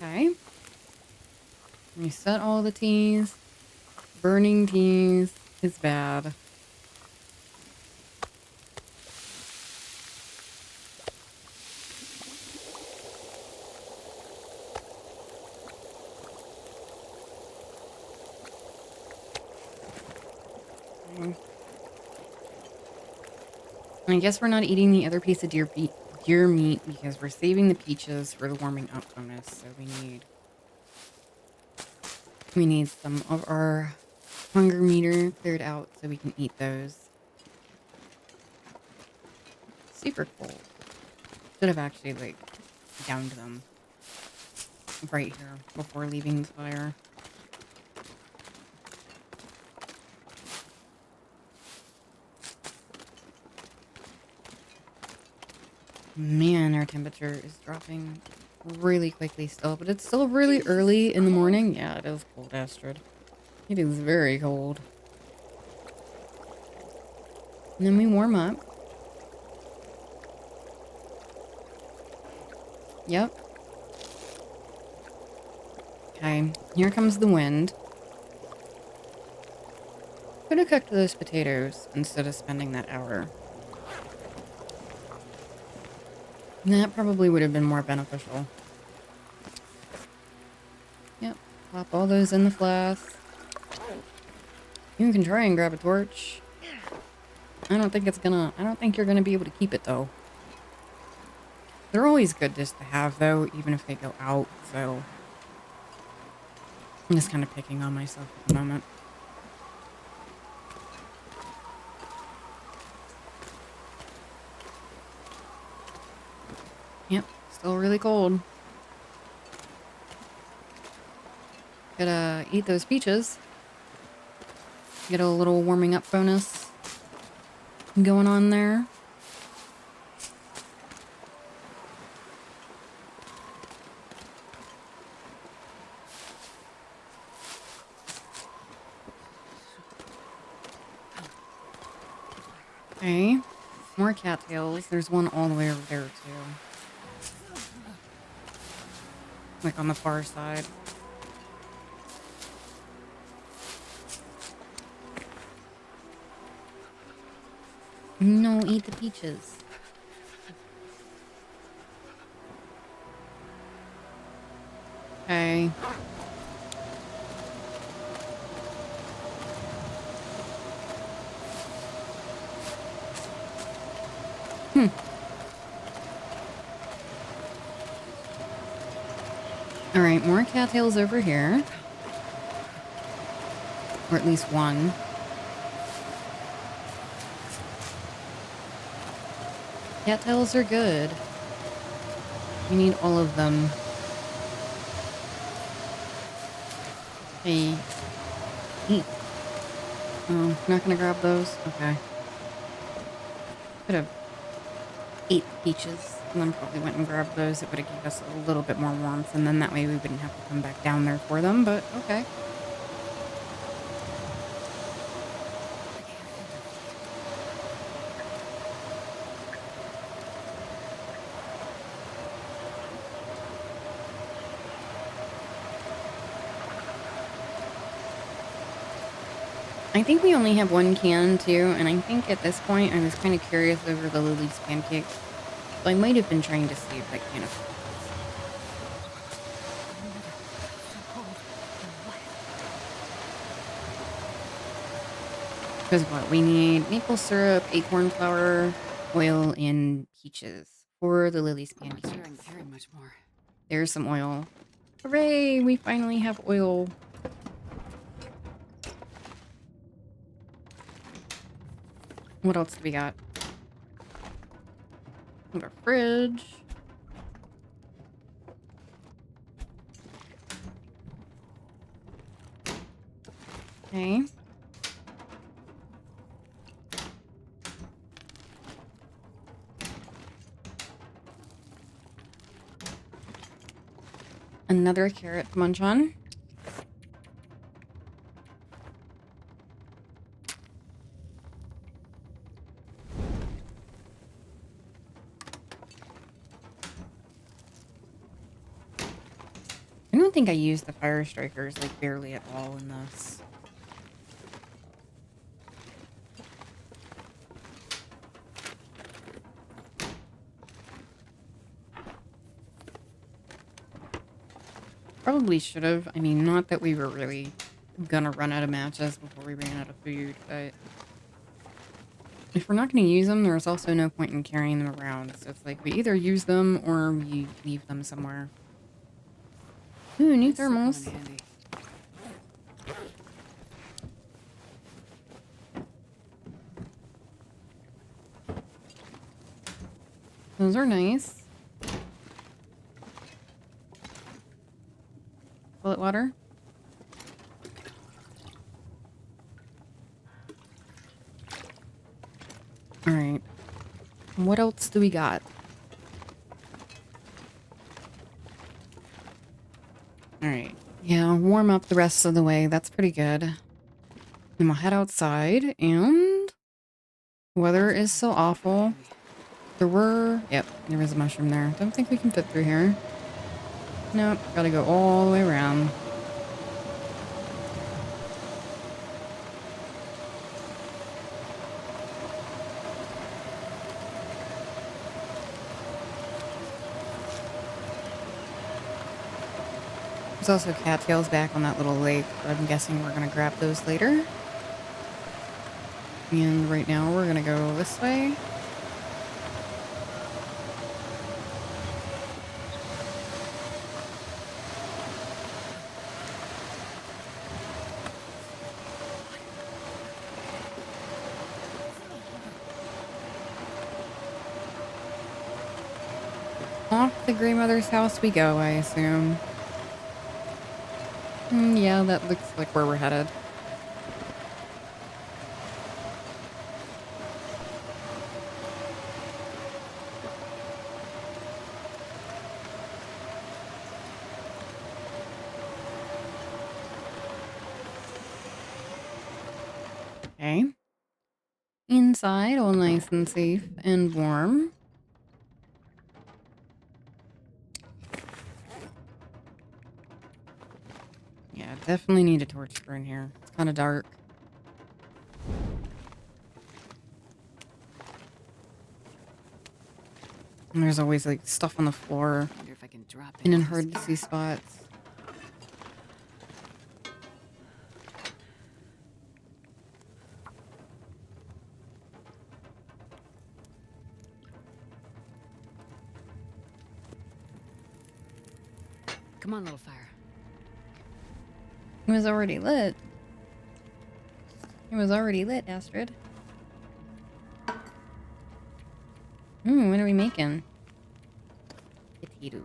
Okay. Reset all the teas. Burning teas is bad. I guess we're not eating the other piece of deer meat because we're saving the peaches for the warming up bonus. So we need some of our hunger meter cleared out so we can eat those. Super cold. Should have actually like downed them right here before leaving the fire. Man, our temperature is dropping really quickly still, but it's still really early in the morning. Yeah, it is cold, Astrid. It is very cold. And then we warm up. Yep. Okay, here comes the wind. Could have cooked those potatoes instead of spending that hour. That probably would have been more beneficial. Yep. Pop all those in the flask. You can try and grab a torch. I don't think you're gonna be able to keep it though. They're always good just to have though, even if they go out, so. I'm just kind of picking on myself at the moment. Yep, still really cold. Gotta eat those peaches. Get a little warming up bonus going on there. Okay, more cattails. There's one all the way over there too. Like on the far side. No, eat the peaches. Okay. Alright, more cattails over here. Or at least one. Cattails are good. We need all of them. Hey. Eat. Oh, not gonna grab those? Okay. Could have ate the peaches and then probably went and grabbed those. It would have given us a little bit more warmth, and then that way we wouldn't have to come back down there for them, but okay. I think we only have one can too, and I think at this point I was kind of curious over the Lily's pancakes. So I might have been trying to save that can of because what we need maple syrup, acorn flour, oil, and peaches for the Lily's I'm not pancakes. sharing very much more. There's some oil. Hooray! We finally have oil. What else do we got? We have a fridge. Okay. Another carrot to munch on. I don't think I used the fire strikers like barely at all in this. Probably should have. I mean, not that we were really gonna run out of matches before we ran out of food, but if we're not going to use them, there's also no point in carrying them around. So it's like we either use them or we leave them somewhere. Ooh, new This will come in thermals. handy. Those are nice. Toilet water. All right. What else do we got? All right. Yeah, warm up the rest of the way. That's pretty good. Then we'll head outside, and weather is so awful. Yep, there was a mushroom there. Don't think we can fit through here. Nope, gotta go all the way around. There's also cattails back on that little lake, but I'm guessing we're gonna grab those later. And right now we're gonna go this way. Off to Grandmother's house we go, I assume. Yeah, that looks like where we're headed. Okay. Inside, all nice and safe and warm. Yeah, definitely need a torch for in here. It's kind of dark. And there's always like stuff on the floor Wonder if I can drop and in into hard to this see air. spots. Come on, little fire. It was already lit. It was already lit, Astrid. What are we making? Potatoes.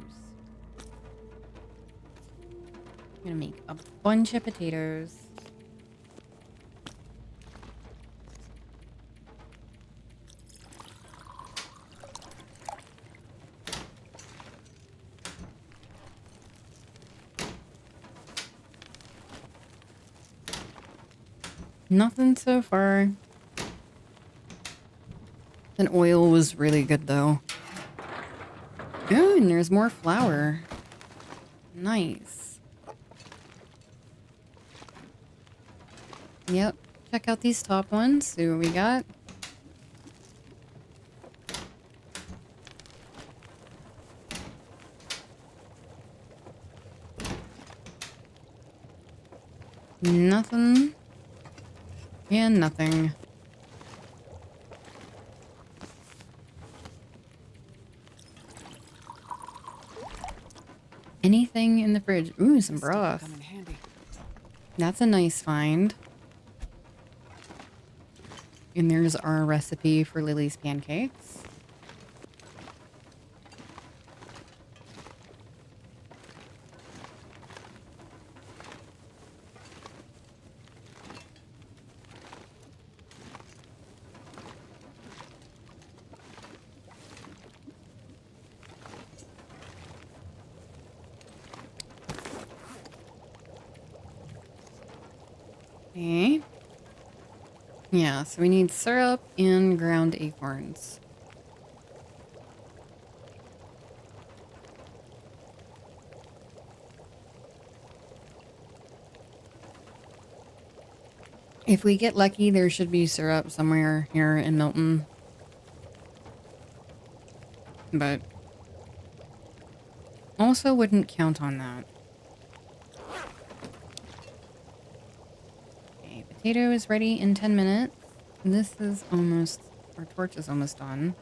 I'm gonna make a bunch of potatoes. Nothing so far. And oil was really good though. Oh, and there's more flour. Nice. Yep. Check out these top ones. See what we got. Nothing. And nothing. Anything in the fridge? Ooh, some This stuff will broth. come in handy. That's a nice find. And there's our recipe for Lily's pancakes. Okay. Yeah, so we need syrup and ground acorns. If we get lucky, there should be syrup somewhere here in Milton. But also wouldn't count on that. Okay, potato is ready in 10 minutes. This is almost Our torch is almost done.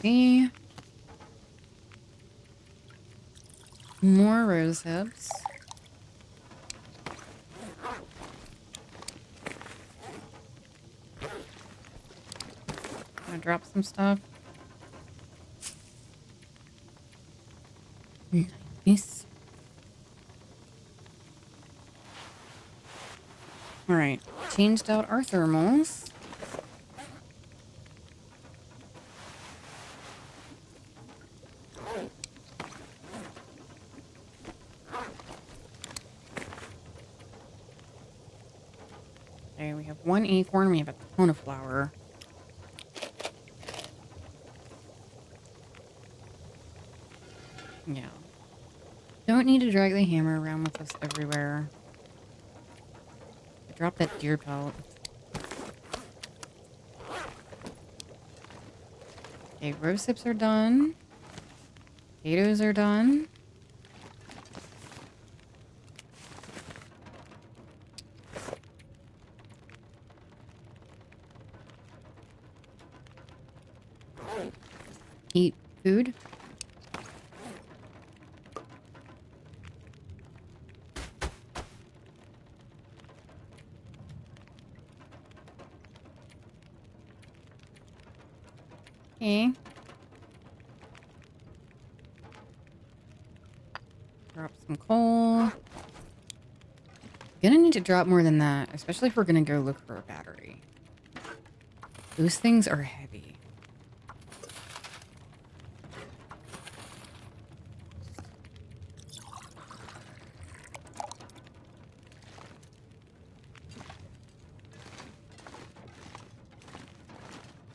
Maybe. More rose hips. Gonna drop some stuff. Nice. Alright. Changed out our thermals. Okay, we have one acorn. We have a ton of flour. Yeah. Don't need to drag the hammer around with us everywhere. I dropped that deer pelt. Okay, rose hips are done. Potatoes are done. Eat food. Okay. Drop some coal. Gonna need to drop more than that, especially if we're gonna go look for a battery. Those things are heavy.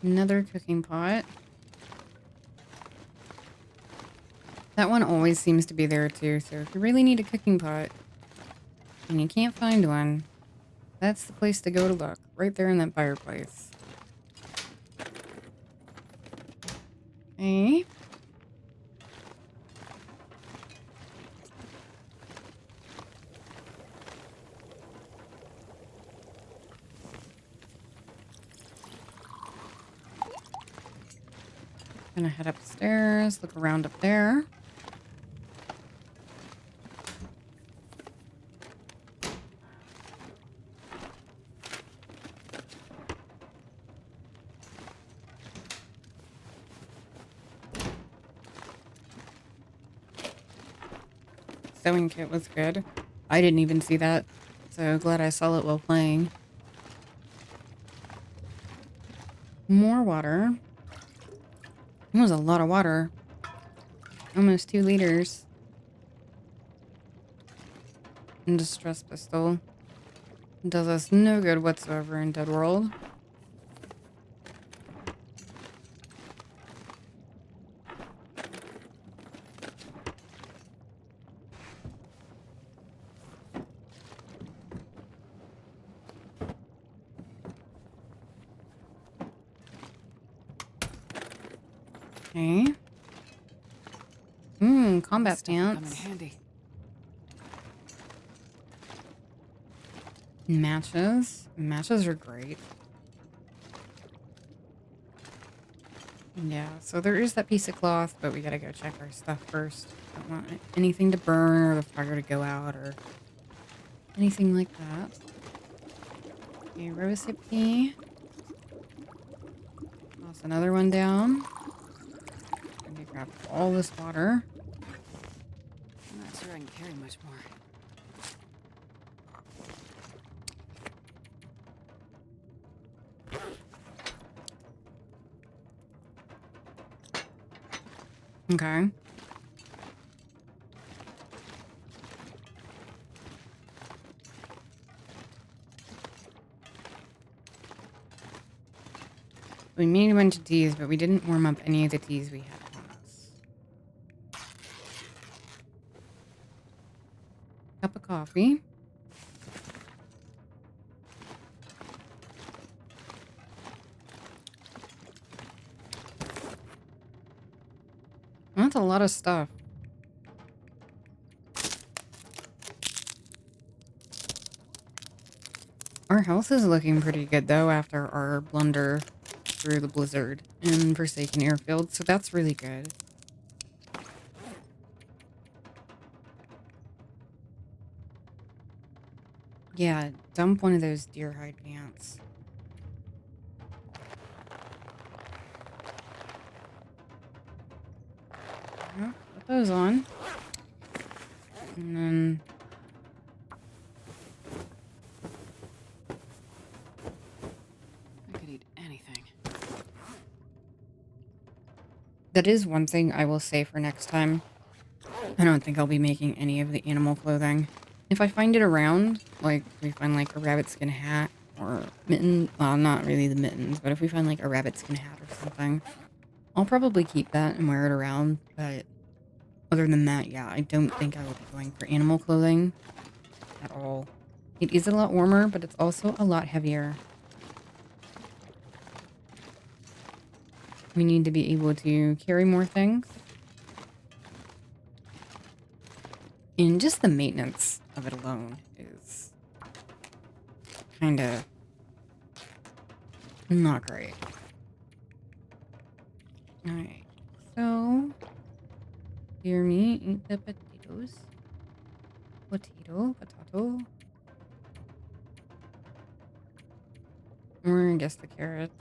Another cooking pot. That one always seems to be there too, so if you really need a cooking pot and you can't find one, that's the place to go to look. Right there in that fireplace. Okay. Gonna head upstairs, look around up there. Sewing kit was good. I didn't even see that, so glad I saw it while playing. More water. That was a lot of water. Almost 2 liters. And distress pistol. Does us no good whatsoever in Deadworld. Okay. Combat Stuff will come in pants. handy. Matches. Matches are great. Yeah, so there is that piece of cloth, but we gotta go check our stuff first. Don't want anything to burn or the fire to go out or anything like that. Okay, rose hip key. Toss another one down. Maybe grab all this water. I'm not sure I can carry much more. Okay. We made a bunch of teas, but we didn't warm up any of the teas we had on us. Cup of coffee. That's a lot of stuff. Our health is looking pretty good, though, after our blunder through the blizzard in Forsaken Airfield, so that's really good. Yeah, dump one of those deer hide pants. Yeah, put those on. And then... I could eat anything. That is one thing I will say for next time. I don't think I'll be making any of the animal clothing. If I find it around, like we find like a rabbit skin hat or mitten, well, not really the mittens, but if we find like a rabbit skin hat or something, I'll probably keep that and wear it around. But other than that, yeah, I don't think I will be going for animal clothing at all. It is a lot warmer, but it's also a lot heavier. We need to be able to carry more things. And just the maintenance of it alone is kind of not great. Alright, so hear me eat the potatoes. Potato. Or I guess the carrots.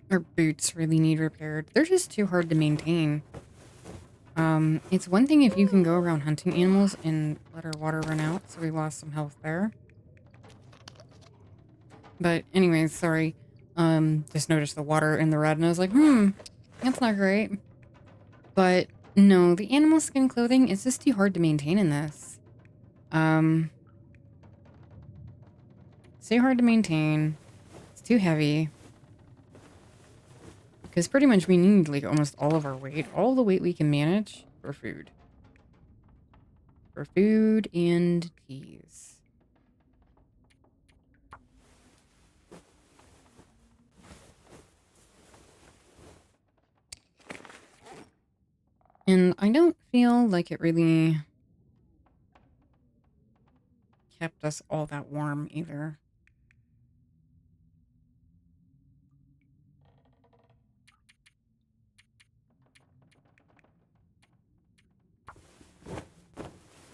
Our boots really need repaired. They're just too hard to maintain. It's one thing if you can go around hunting animals and let our water run out, so we lost some health there. But anyways, sorry. Just noticed the water in the red and I was like, that's not great. But no, the animal skin clothing is just too hard to maintain in this. It's too hard to maintain. It's too heavy. Because pretty much we need like almost all of our weight, all the weight we can manage for food. For food and teas. And I don't feel like it really kept us all that warm either.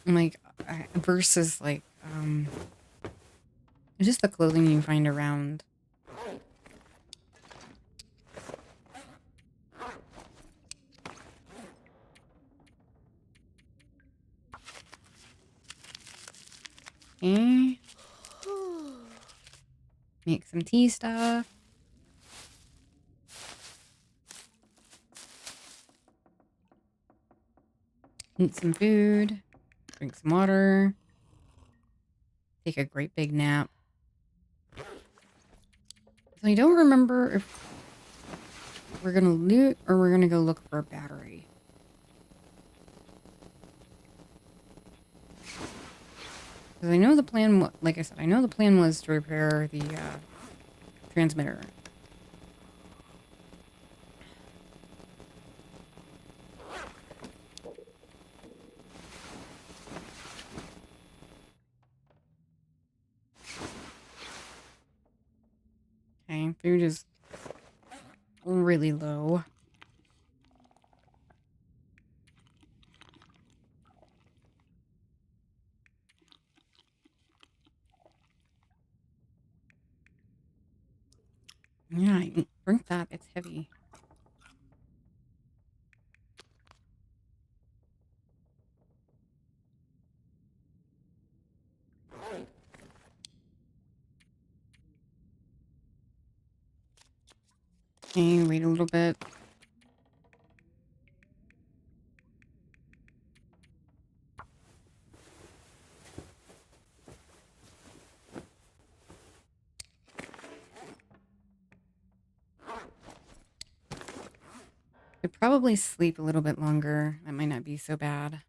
Like, versus like, just the clothing you find around. Okay. Make some tea stuff. Eat some food. Drink some water. Take a great big nap. So I don't remember if we're gonna loot or we're gonna go look for a battery. Because I know the plan, like I said, I know the plan was to repair the transmitter. Okay, food is really low. Yeah, drink that. It's heavy. Okay, wait a little bit. Could probably sleep a little bit longer. That might not be so bad.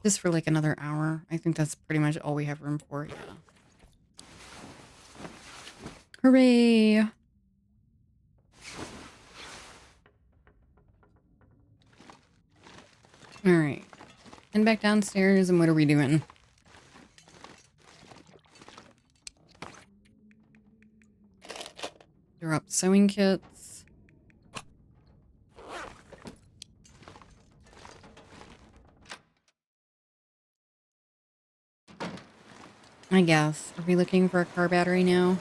Just for like another hour. I think that's pretty much all we have room for. Yeah. Hooray! Alright. Head back downstairs, and what are we doing? Throw up sewing kits. I guess. Are we looking for a car battery now?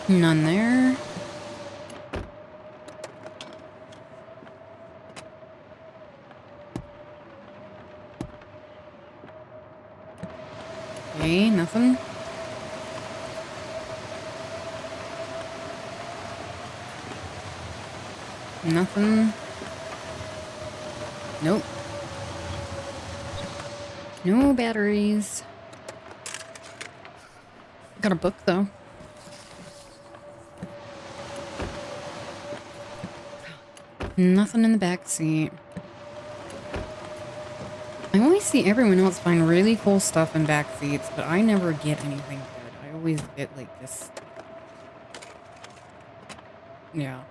None there. Okay, nothing. Nothing. Nope. No batteries. Got a book, though. Nothing in the back seat. I always see everyone else find really cool stuff in back seats, but I never get anything good. I always get, like, this... Yeah.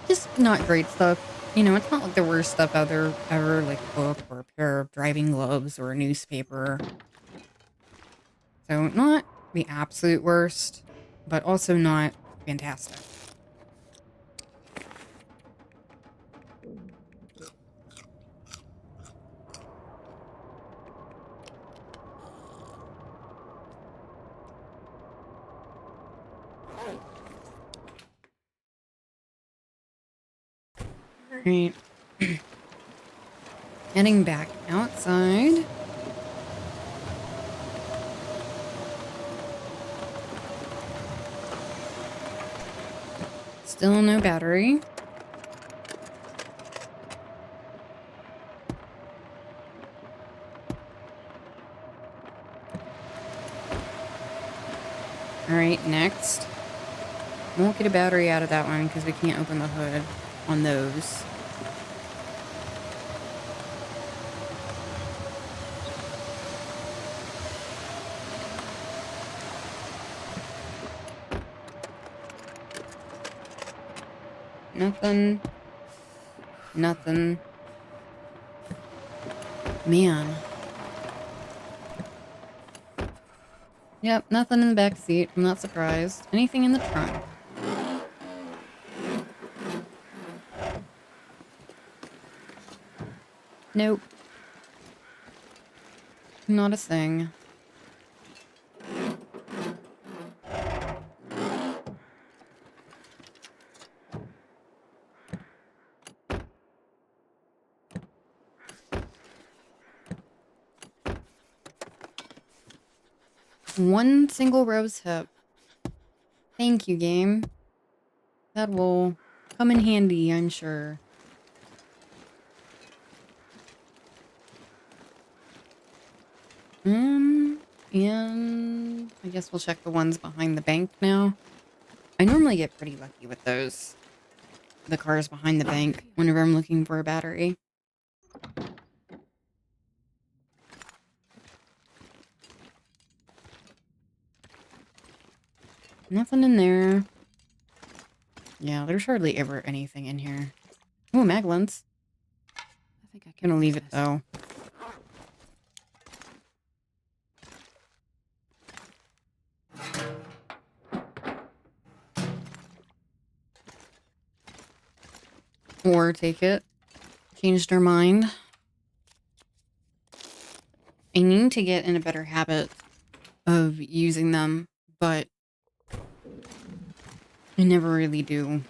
Just not great stuff. You know, it's not like the worst stuff out there ever, like a book or a pair of driving gloves or a newspaper. So not the absolute worst, but also not fantastic. Alright. Heading back outside. Still no battery. Alright, next. Won't get a battery out of that one because we can't open the hood on those. Nothing. Nothing. Man. Yep, nothing in the back seat. I'm not surprised. Anything in the trunk? Nope. Not a thing. One single rose hip. Thank you, game. That will come in handy, I'm sure. And I guess we'll check the ones behind the bank now. I normally get pretty lucky with those. The cars behind the bank whenever I'm looking for a battery. Nothing in there. Yeah, there's hardly ever anything in here. Oh, maglins. I think I can Gonna leave use it this. though. Or take it. Changed our mind. I need to get in a better habit of using them, but I never really do.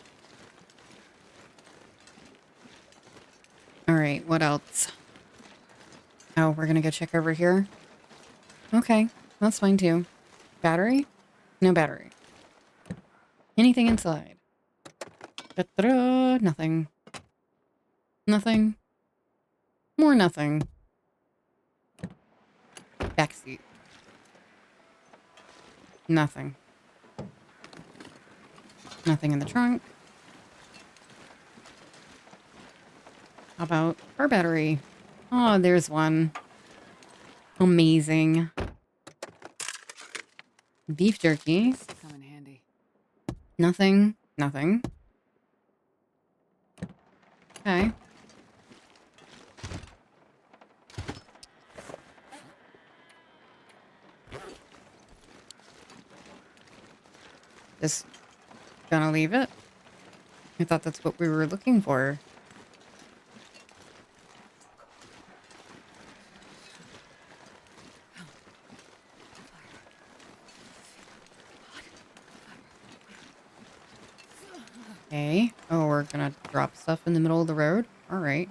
Alright, what else? Oh, we're gonna go check over here? Okay, that's fine too. Battery? No battery. Anything inside? Da-da-da, nothing. Nothing. More nothing. Backseat. Nothing. Nothing in the trunk. How about our battery? Oh, there's one. Amazing. Beef jerky. This will come in handy. Nothing. Nothing. Okay. Just gonna leave it. I thought that's what we were looking for. Okay. Oh, we're gonna drop stuff in the middle of the road? Alright.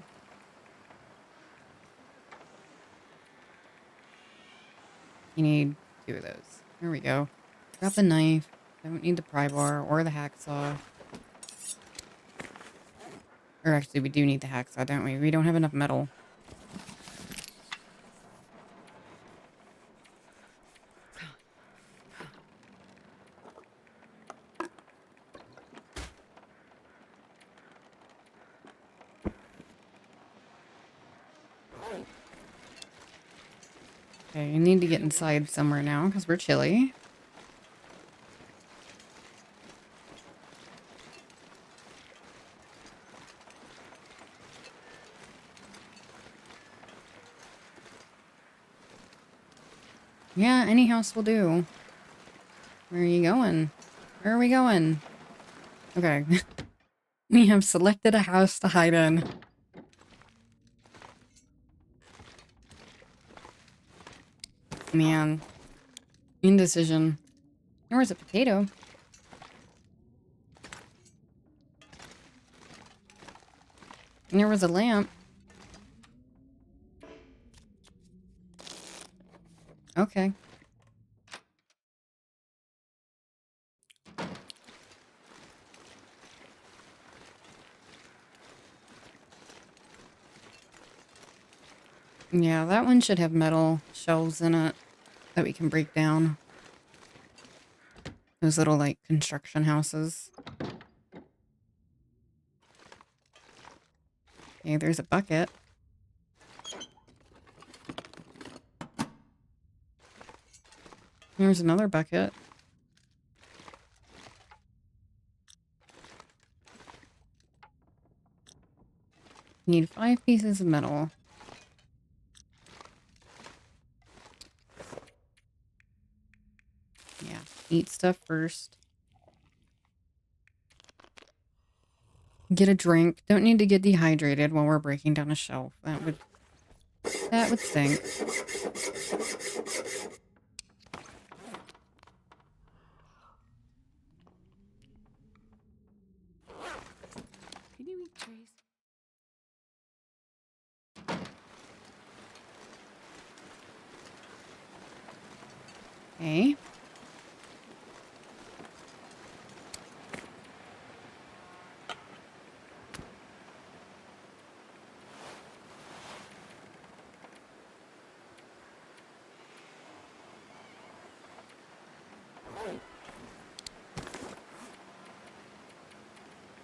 You need 2 of those. There we go. Drop a knife. Don't need the pry bar or the hacksaw. Or actually, we do need the hacksaw, don't we? We don't have enough metal. Okay, you need to get inside somewhere now because we're chilly. Yeah, any house will do. Where are you going? Where are we going? Okay. We have selected a house to hide in. Man. Indecision. There was a potato. And there was a lamp. Okay. Yeah, that one should have metal shelves in it that we can break down. Those little, like, construction houses. Okay, there's a bucket. There's another bucket. Need 5 pieces of metal. Yeah, eat stuff first. Get a drink. Don't need to get dehydrated while we're breaking down a shelf. That would stink. Can you eat trees? Okay.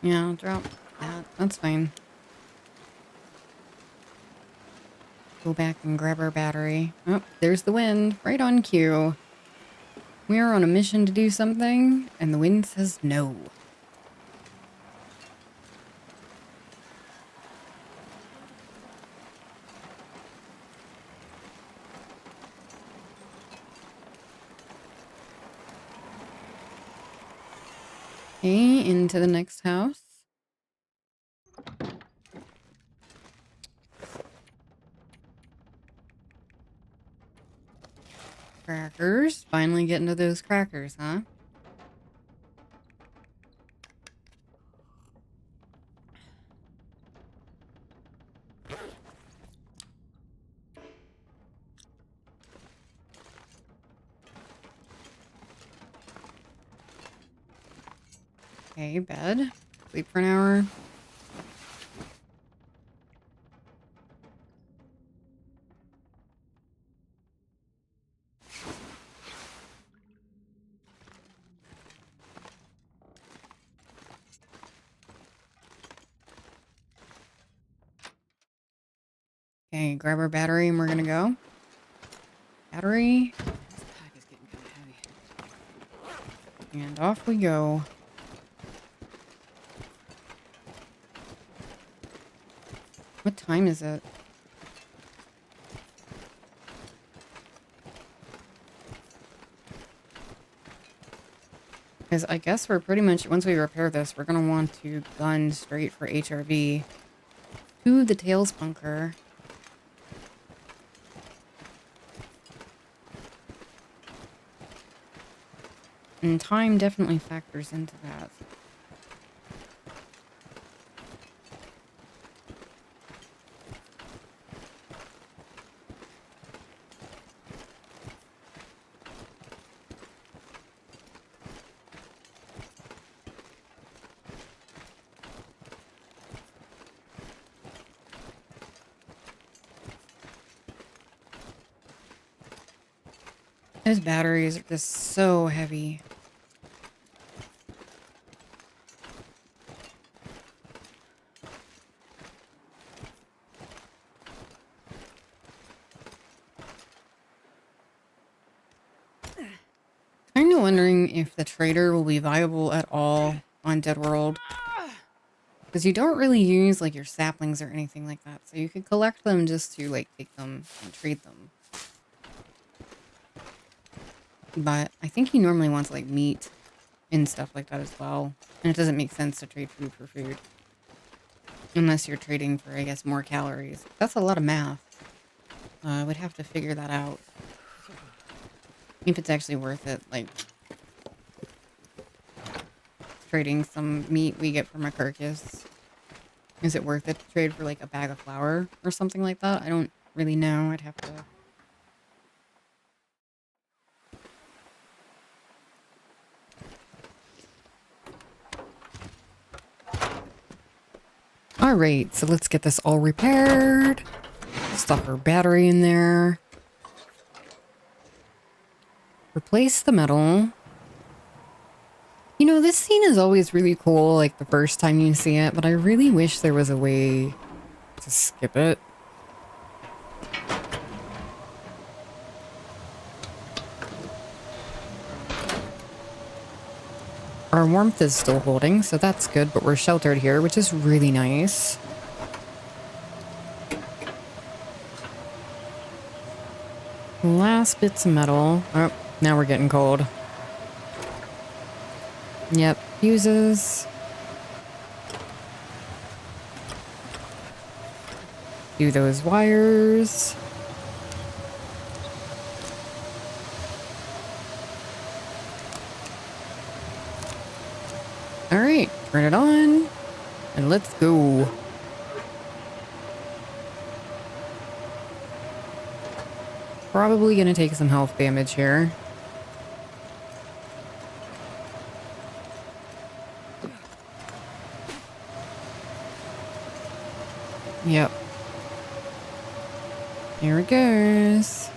Yeah, I'll drop that. That's fine. Go back and grab our battery. Oh, there's the wind. Right on cue. We are on a mission to do something, and the wind says no. Okay, into the next house. Crackers. Finally getting to those crackers, huh? Okay, bed. Sleep for an hour. Okay, grab our battery and we're gonna go. Battery. This pack is getting kind of heavy. And off we go. What time is it? Because I guess we're pretty much, once we repair this, we're going to want to gun straight for HRV to the Tails bunker. And time definitely factors into that. Those batteries are just so heavy. Kind of wondering if the trader will be viable at all on Deadworld. Because you don't really use like your saplings or anything like that. So you could collect them just to like take them and trade them. But I think he normally wants like meat and stuff like that as well. And it doesn't make sense to trade food for food. Unless you're trading for, I guess, more calories. That's a lot of math. I would have to figure that out. If it's actually worth it, like trading some meat we get from a carcass. Is it worth it to trade for like a bag of flour or something like that? I don't really know. I'd have to... Alright, so let's get this all repaired. Stuff our battery in there. Replace the metal. You know, this scene is always really cool, like the first time you see it, but I really wish there was a way to skip it. Our warmth is still holding, so that's good, but we're sheltered here, which is really nice. Last bits of metal. Oh, now we're getting cold. Yep, fuses. Do those wires. Alright, turn it on. And let's go. Probably gonna take some health damage here. Yep. Here it goes.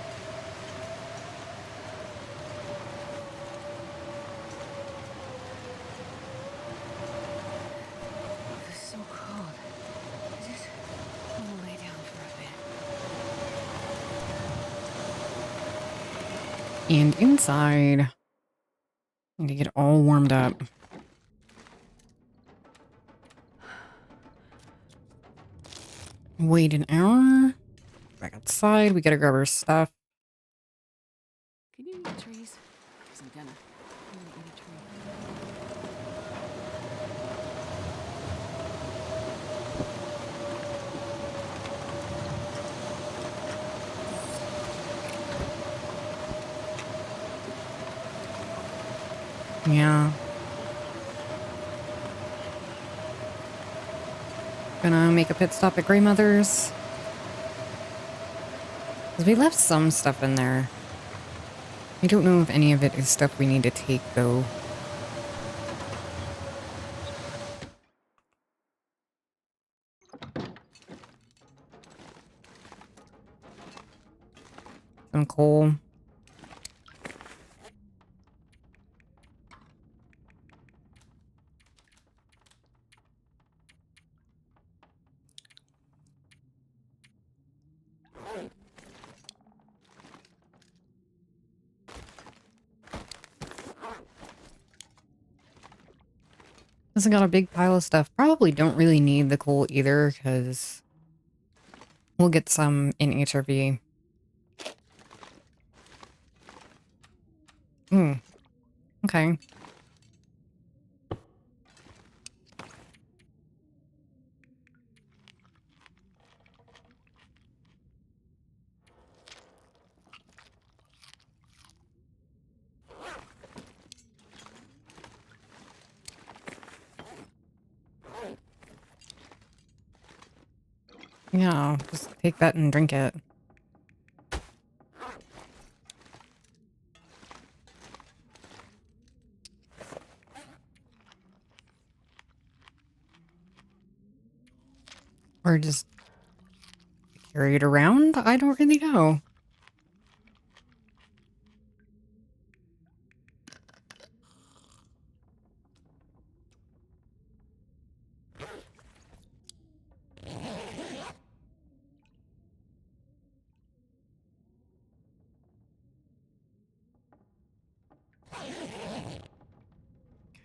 It's so cold. I just want to lay down for a bit. And inside. Need to get all warmed up. Wait an hour. Back outside. We gotta grab our stuff. Can you eat trees? Because I'm gonna eat a tree. Yeah. Gonna make a pit stop at Grandmother's. Because we left some stuff in there. I don't know if any of it is stuff we need to take, though. Some coal. This has got a big pile of stuff. Probably don't really need the coal either, because we'll get some in HRV. Okay. Yeah, just take that and drink it. Or just carry it around? I don't really know.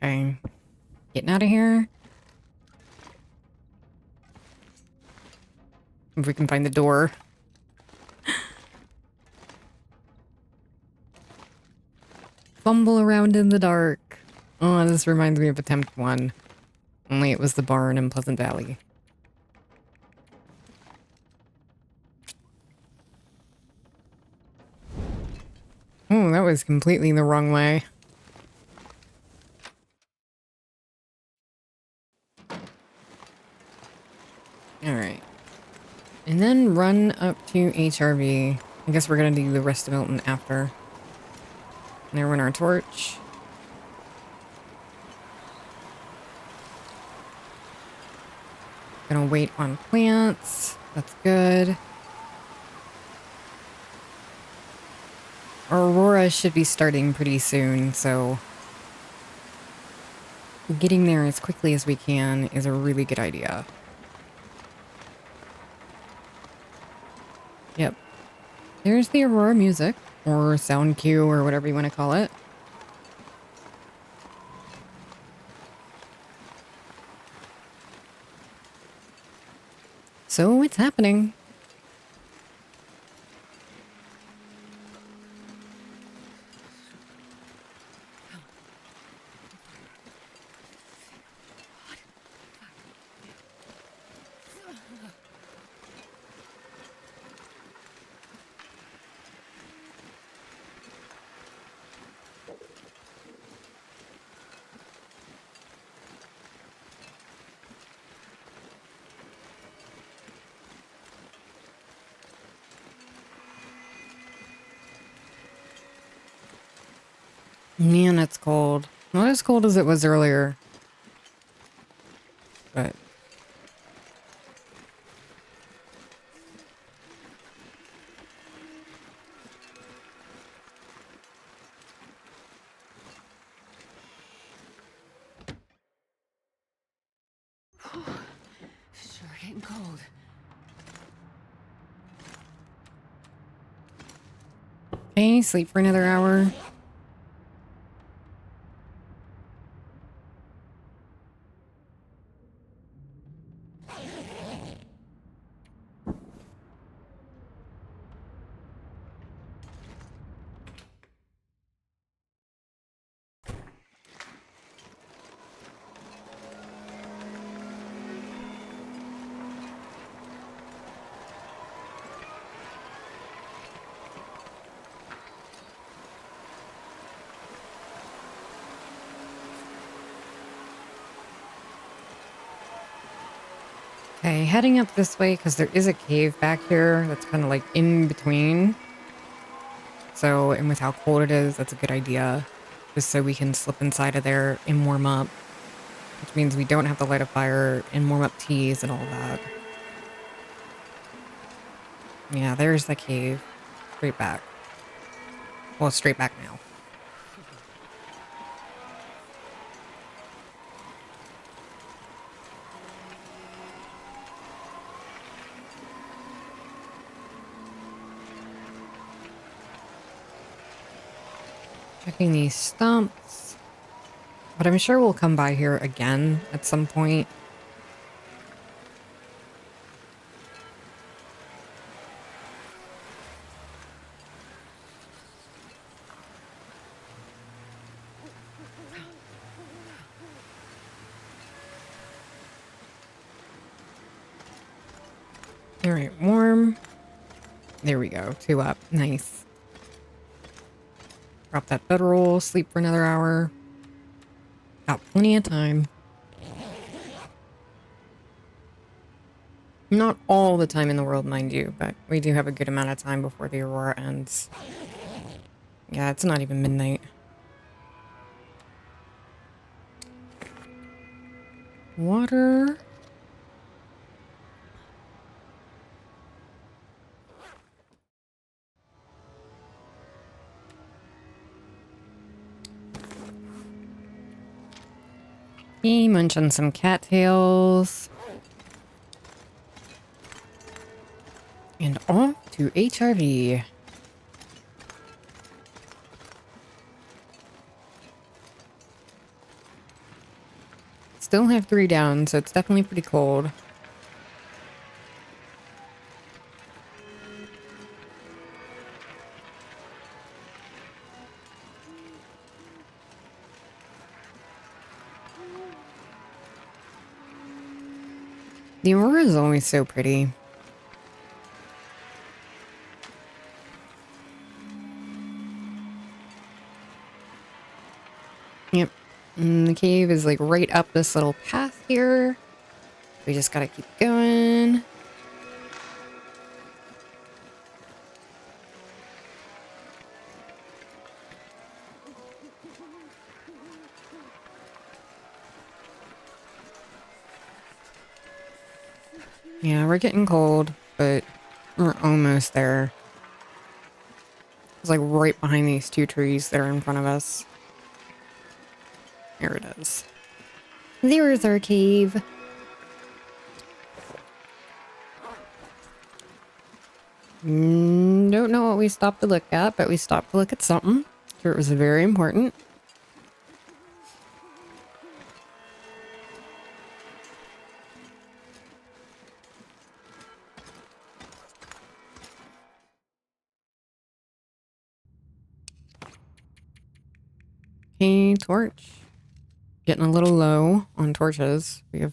Okay. Getting out of here. If we can find the door. Fumble around in the dark. Oh, this reminds me of Attempt 1. Only it was the barn in Pleasant Valley. Oh, that was completely the wrong way. Alright. And then run up to HRV. I guess we're gonna do the rest of Milton after. And there went our torch. Gonna wait on plants. That's good. Our Aurora should be starting pretty soon, so getting there as quickly as we can is a really good idea. Yep. There's the Aurora music, or sound cue, or whatever you want to call it. So it's happening. Man, it's cold. Not as cold as it was earlier. But Sure getting cold. okay, sleep for another hour. Okay, heading up this way because there is a cave back here that's kind of like in between. So, and with how cold it is, that's a good idea. Just so we can slip inside of there and warm up. Which means we don't have to light a fire and warm up teas and all that. Yeah, there's the cave. Straight back. Well, straight back now. Checking these stumps. But I'm sure we'll come by here again at some point. All right, warm. There we go. 2 up. Nice. Drop that bedroll, sleep for another hour. Got plenty of time. Not all the time in the world, mind you, but we do have a good amount of time before the aurora ends. Yeah, it's not even midnight. Water. He munching some cattails. And off to HRV. Still have 3 down, so it's definitely pretty cold. The aurora is always so pretty. Yep. And the cave is like right up this little path here. We just gotta keep going. Yeah, we're getting cold, but we're almost there. It's like right behind these 2 trees that are in front of us. Here it is. There is our cave. Don't know what we stopped to look at, but we stopped to look at something. Sure, it was very important. Okay, torch. Getting a little low on torches. We have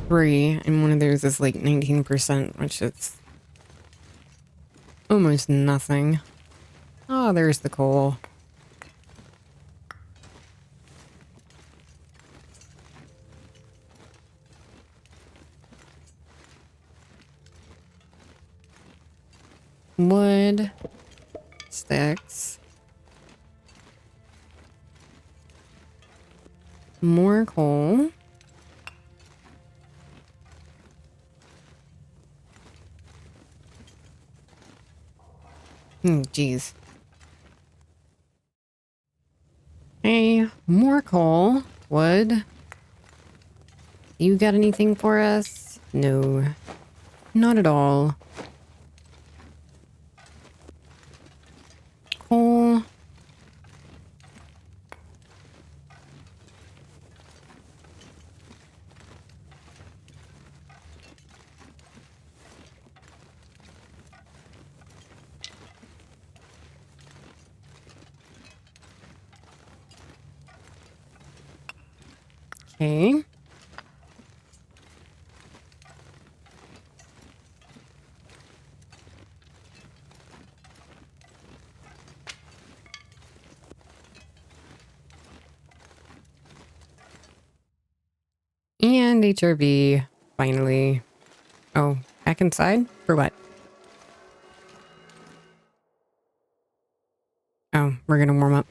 3, and one of those is like 19%, which is almost nothing. Oh, there's the coal. Wood. Sticks. More coal. Jeez. Hey, more coal. Wood. You got anything for us? No. Not at all. Coal. Okay. And HRV, finally. Oh, back inside? For what? Oh, we're gonna warm up.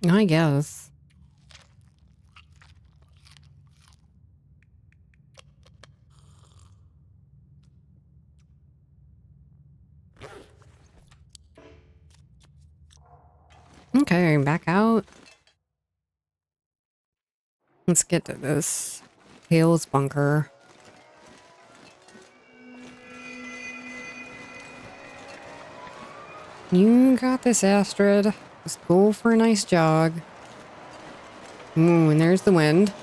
I guess. Okay, back out. Let's get to this Hales bunker. You got this, Astrid. Just go for a nice jog. Ooh, and there's the wind.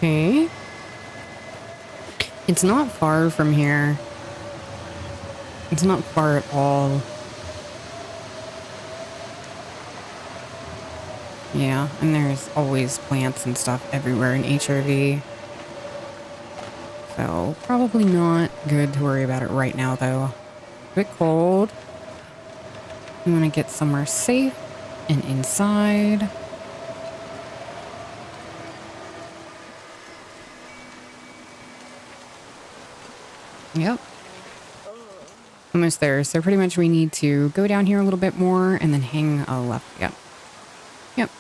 Okay. It's not far from here. It's not far at all. Yeah, and there's always plants and stuff everywhere in HRV. So, probably not good to worry about it right now, though. A bit cold. We want to get somewhere safe and inside. Yep. Almost there. So pretty much we need to go down here a little bit more and then hang a left. Yep. Yep.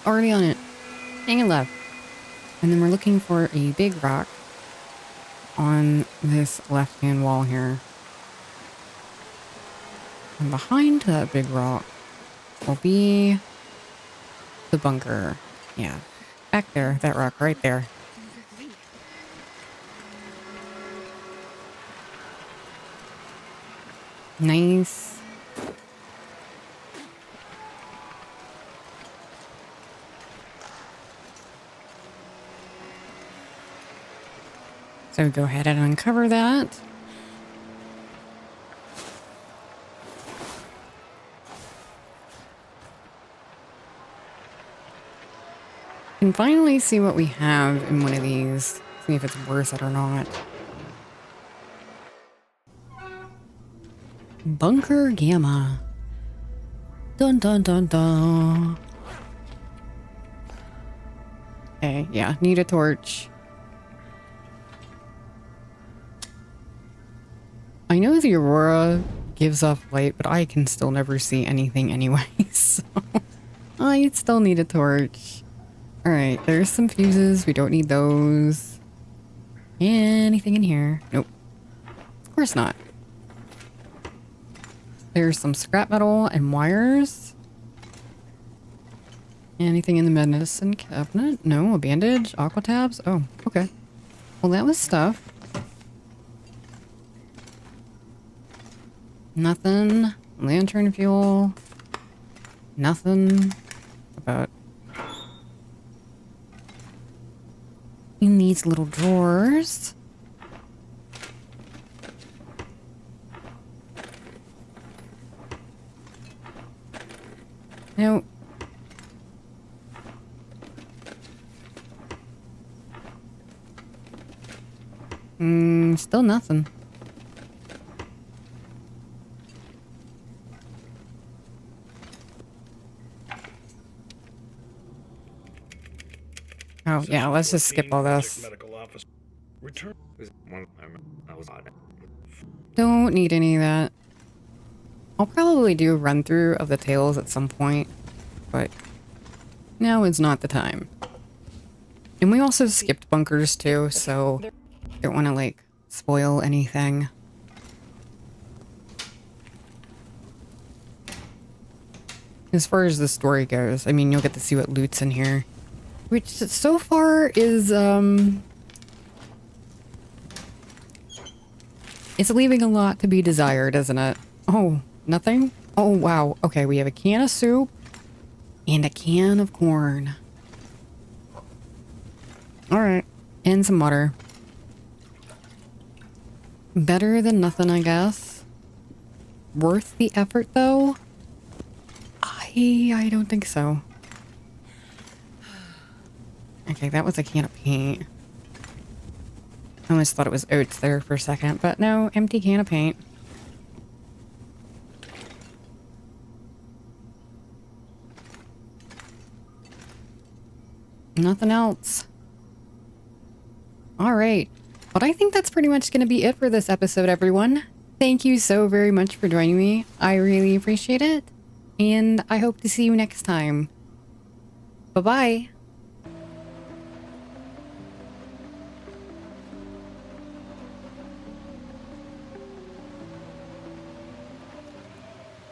Already on it. Hang a left. And then we're looking for a big rock on this left-hand wall here. And behind that big rock will be the bunker. Yeah. Back there. That rock right there. Nice. So go ahead and uncover that. Can finally see what we have in one of these. See if it's worth it or not. Bunker Gamma. Dun dun dun dun. Okay, yeah, need a torch. I know the Aurora gives off light, but I can still never see anything anyway, so I still need a torch. Alright, there's some fuses. We don't need those. Anything in here? Nope. Of course not. There's some scrap metal and wires. Anything in the medicine cabinet? No, a bandage, aqua tabs. Oh, okay. Well, that was stuff. Nothing. Lantern fuel. Nothing. About in these little drawers. Nope. Still nothing. Oh, yeah, let's just skip all this. Don't need any of that. I'll probably do a run through of the tails at some point, but now is not the time. And we also skipped bunkers too, so don't want to like spoil anything. As far as the story goes, I mean, you'll get to see what loot's in here, which so far is it's leaving a lot to be desired, isn't it? Oh, nothing? Oh, wow. Okay, we have a can of soup and a can of corn. All right, and some water. Better than nothing, I guess. Worth the effort, though? I don't think so. Okay, that was a can of paint. I almost thought it was oats there for a second, but no, empty can of paint. Nothing else. All right. But I think that's pretty much going to be it for this episode, everyone. Thank you so very much for joining me. I really appreciate it. And I hope to see you next time. Bye-bye.